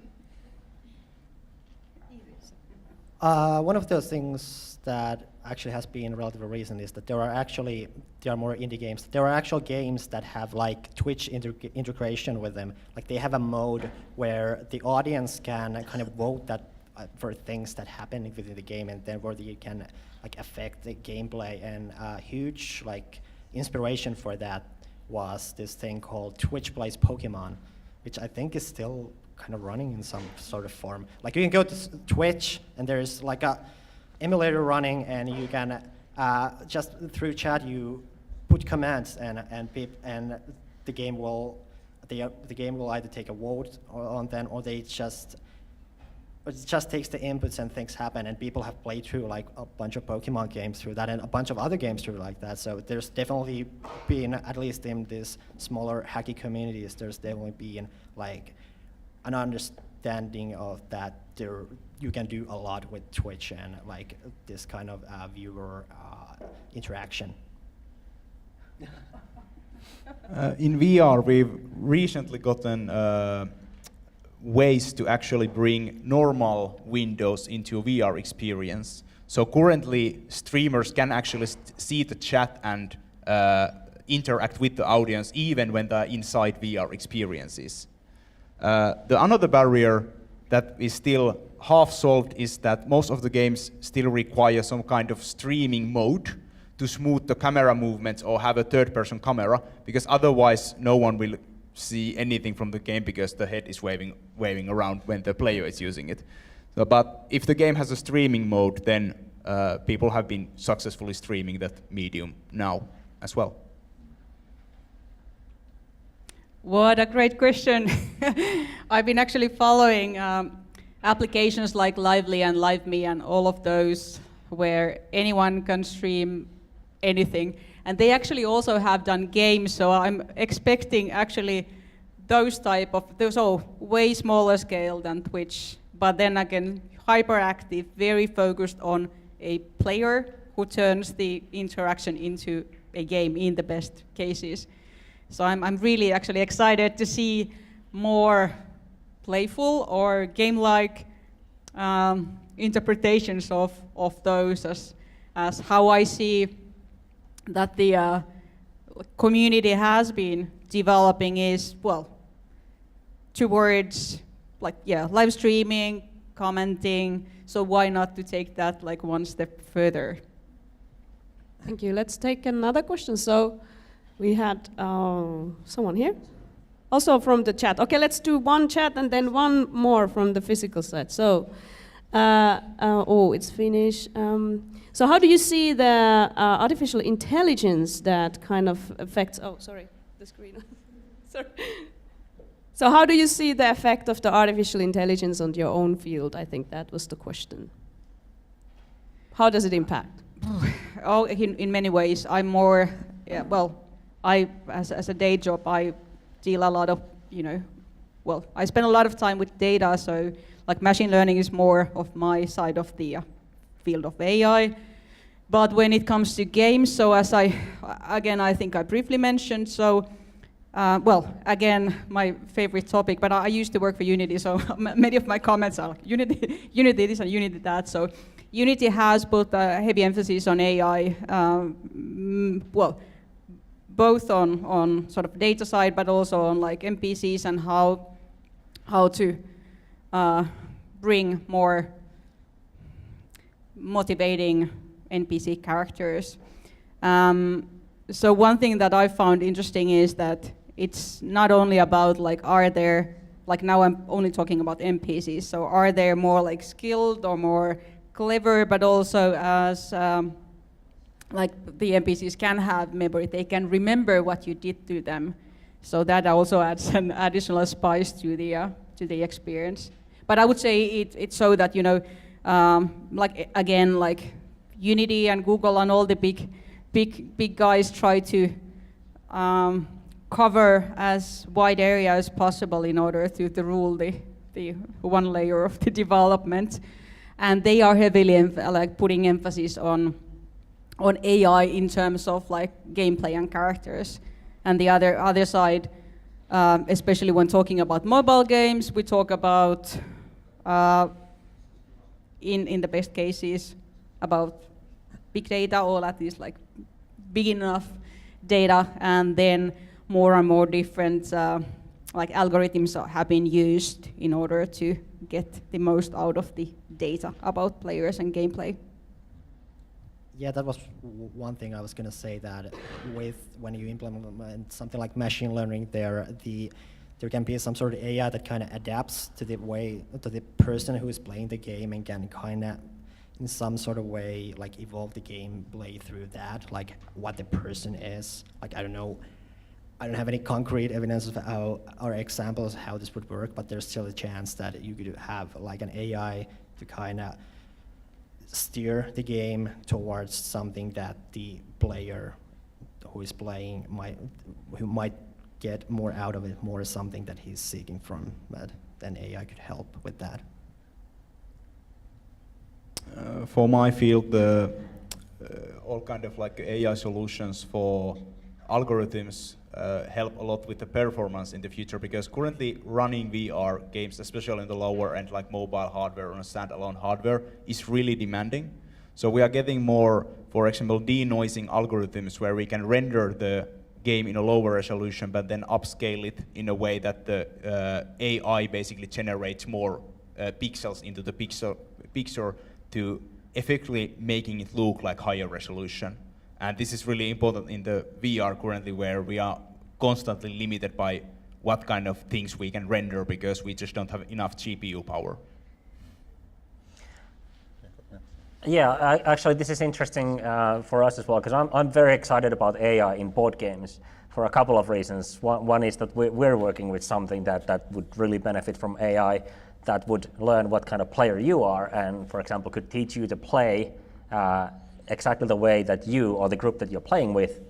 One of those things that actually has been relatively recent is that there are more indie games. There are actual games that have like Twitch integration with them. Like they have a mode where the audience can kind of vote that for things that happen within the game, and then where you can like affect the gameplay. And a huge like inspiration for that was this thing called Twitch Plays Pokemon, which I think is still kind of running in some sort of form. Like you can go to Twitch and there's like a emulator running, and you can just through chat you put commands, and the game will either take a vote on them, or it just takes the inputs and things happen. And people have played through like a bunch of Pokemon games through that, and a bunch of other games through like that. So there's definitely been, at least in these smaller hacky communities, there's definitely been like an understanding of that you can do a lot with Twitch and like this kind of viewer interaction. In VR, we've recently gotten ways to actually bring normal windows into a VR experience. So currently, streamers can actually see the chat and interact with the audience even when they're inside VR experiences. Another barrier that is still half solved is that most of the games still require some kind of streaming mode to smooth the camera movements or have a third-person camera, because otherwise no one will see anything from the game because the head is waving around when the player is using it. So, but if the game has a streaming mode, then people have been successfully streaming that medium now as well. What a great question. I've been actually following applications like Lively and LiveMe and all of those where anyone can stream anything. And they actually also have done games, so I'm expecting actually those are way smaller scale than Twitch, but then again, hyperactive, very focused on a player who turns the interaction into a game in the best cases. So I'm really actually excited to see more playful or game-like interpretations of those as how I see that the community has been developing is, well, towards live streaming, commenting, so why not to take that like one step further? Thank you. Let's take another question. So we had someone here. Also from the chat. Okay, let's do one chat and then one more from the physical side. So, it's finished. So how do you see the artificial intelligence that kind of affects, the screen. Sorry. So how do you see the effect of the artificial intelligence on your own field? I think that was the question. How does it impact? In many ways, I'm more, as a day job, I deal a lot of, I spend a lot of time with data, so like machine learning is more of my side of the field of AI. But when it comes to games, so as I think I briefly mentioned, so, again, my favorite topic, but I used to work for Unity, so many of my comments are like, Unity this and Unity that, so Unity has put a heavy emphasis on AI, both on sort of data side, but also on like NPCs and how to bring more motivating NPC characters. So one thing that I found interesting is that it's not only about like now I'm only talking about NPCs, so are they more like skilled or more clever, but also as like the NPCs can have memory, they can remember what you did to them. So that also adds an additional spice to the experience. But I would say it's so that, like Unity and Google and all the big guys try to cover as wide area as possible in order to rule the one layer of the development. And they are heavily putting emphasis on AI in terms of like gameplay and characters. And the other side, especially when talking about mobile games, we talk about, in the best cases, about big data, or at least like big enough data, and then more and more different like algorithms have been used in order to get the most out of the data about players and gameplay. Yeah, that was one thing I was going to say, that when you implement something like machine learning, there can be some sort of AI that kind of adapts to the person who is playing the game and can kind of, in some sort of way, like evolve the gameplay through that, like what the person is. Like, I don't know, I don't have any concrete evidence of how, or examples how this would work, but there's still a chance that you could have like an AI to kind of steer the game towards something that the player who is playing might get more out of it, more something that he's seeking from that. then AI could help with that? For my field, all kind of like AI solutions for algorithms help a lot with the performance in the future, because currently running VR games, especially in the lower end like mobile hardware on a standalone hardware, is really demanding. So we are getting more, for example, denoising algorithms where we can render the game in a lower resolution but then upscale it in a way that the AI basically generates more pixels into the picture to effectively making it look like higher resolution. And this is really important in the VR currently, where we are constantly limited by what kind of things we can render because we just don't have enough GPU power. Yeah, actually this is interesting for us as well, because I'm very excited about AI in board games for a couple of reasons. One is that we're working with something that would really benefit from AI, that would learn what kind of player you are and, for example, could teach you to play exactly the way that you or the group that you're playing with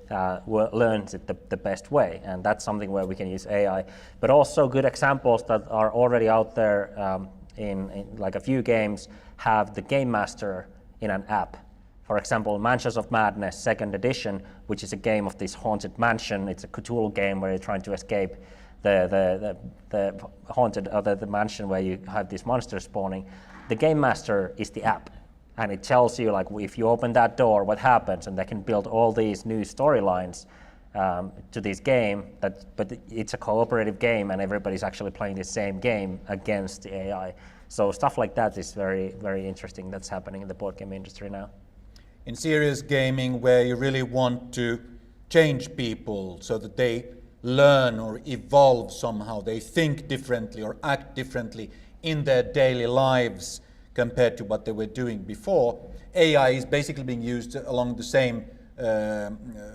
learns it the best way. And that's something where we can use AI. But also good examples that are already out there in like a few games have the Game Master in an app. For example, Mansions of Madness 2nd edition, which is a game of this haunted mansion. It's a Cthulhu game where you're trying to escape the haunted the mansion where you have these monsters spawning. The Game Master is the app, and it tells you like if you open that door, what happens, and they can build all these new storylines to this game. But it's a cooperative game, and everybody's actually playing the same game against the AI. So stuff like that is very, very interesting. That's happening in the board game industry now. In serious gaming, where you really want to change people so that they learn or evolve somehow, they think differently or act differently in their daily lives compared to what they were doing before, AI is basically being used along the same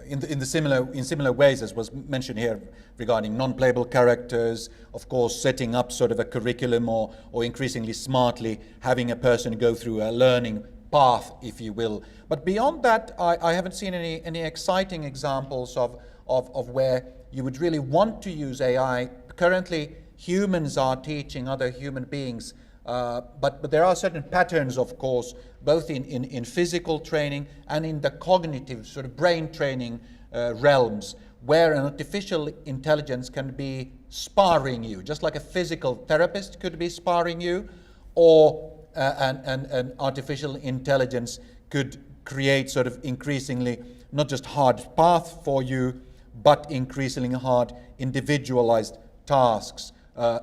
in similar ways as was mentioned here regarding non-playable characters, of course setting up sort of a curriculum or increasingly smartly having a person go through a learning path, if you will. But beyond that, I haven't seen any exciting examples of where you would really want to use AI. Currently, humans are teaching other human beings, but there are certain patterns, of course, both in physical training and in the cognitive sort of brain training realms, where an artificial intelligence can be sparring you, just like a physical therapist could be sparring you, or an artificial intelligence could create sort of increasingly not just hard path for you, but increasingly hard individualized tasks.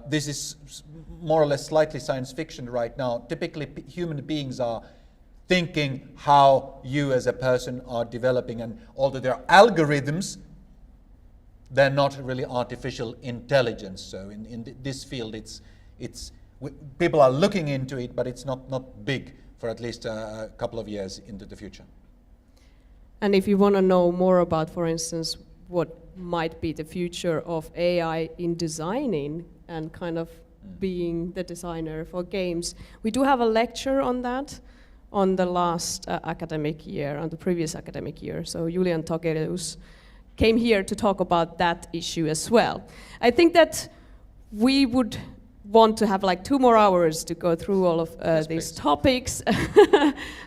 This is more or less slightly science fiction right now. Typically, human beings are thinking how you as a person are developing, and although there are algorithms, they're not really artificial intelligence. So in this field, people are looking into it, but it's not big for at least a couple of years into the future. And if you want to know more about, for instance, what might be the future of AI in designing and kind of being the designer for games, we do have a lecture on that on the last academic year, on the previous academic year. So Julian Togelius came here to talk about that issue as well. I think that we would want to have like 2 more hours to go through all of these topics.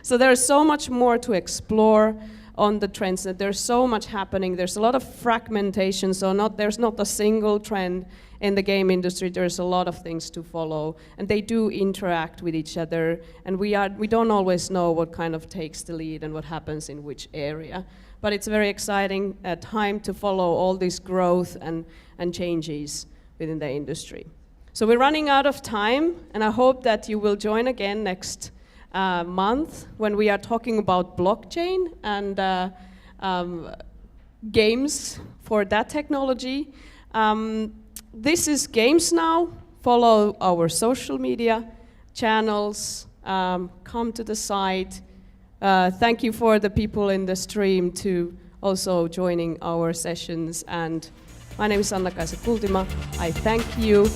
So there's so much more to explore on the trends, that there's so much happening. There's a lot of fragmentation, so there's not a single trend in the game industry. There's a lot of things to follow, and they do interact with each other, and we don't always know what kind of takes the lead and what happens in which area. But it's a very exciting time to follow all this growth and changes within the industry. So we're running out of time, and I hope that you will join again next month when we are talking about blockchain and games for that technology. This is Games Now. Follow our social media channels. Come to the site. Thank you for the people in the stream to also joining our sessions. And my name is Anna-Kaisa Kultima. I thank you.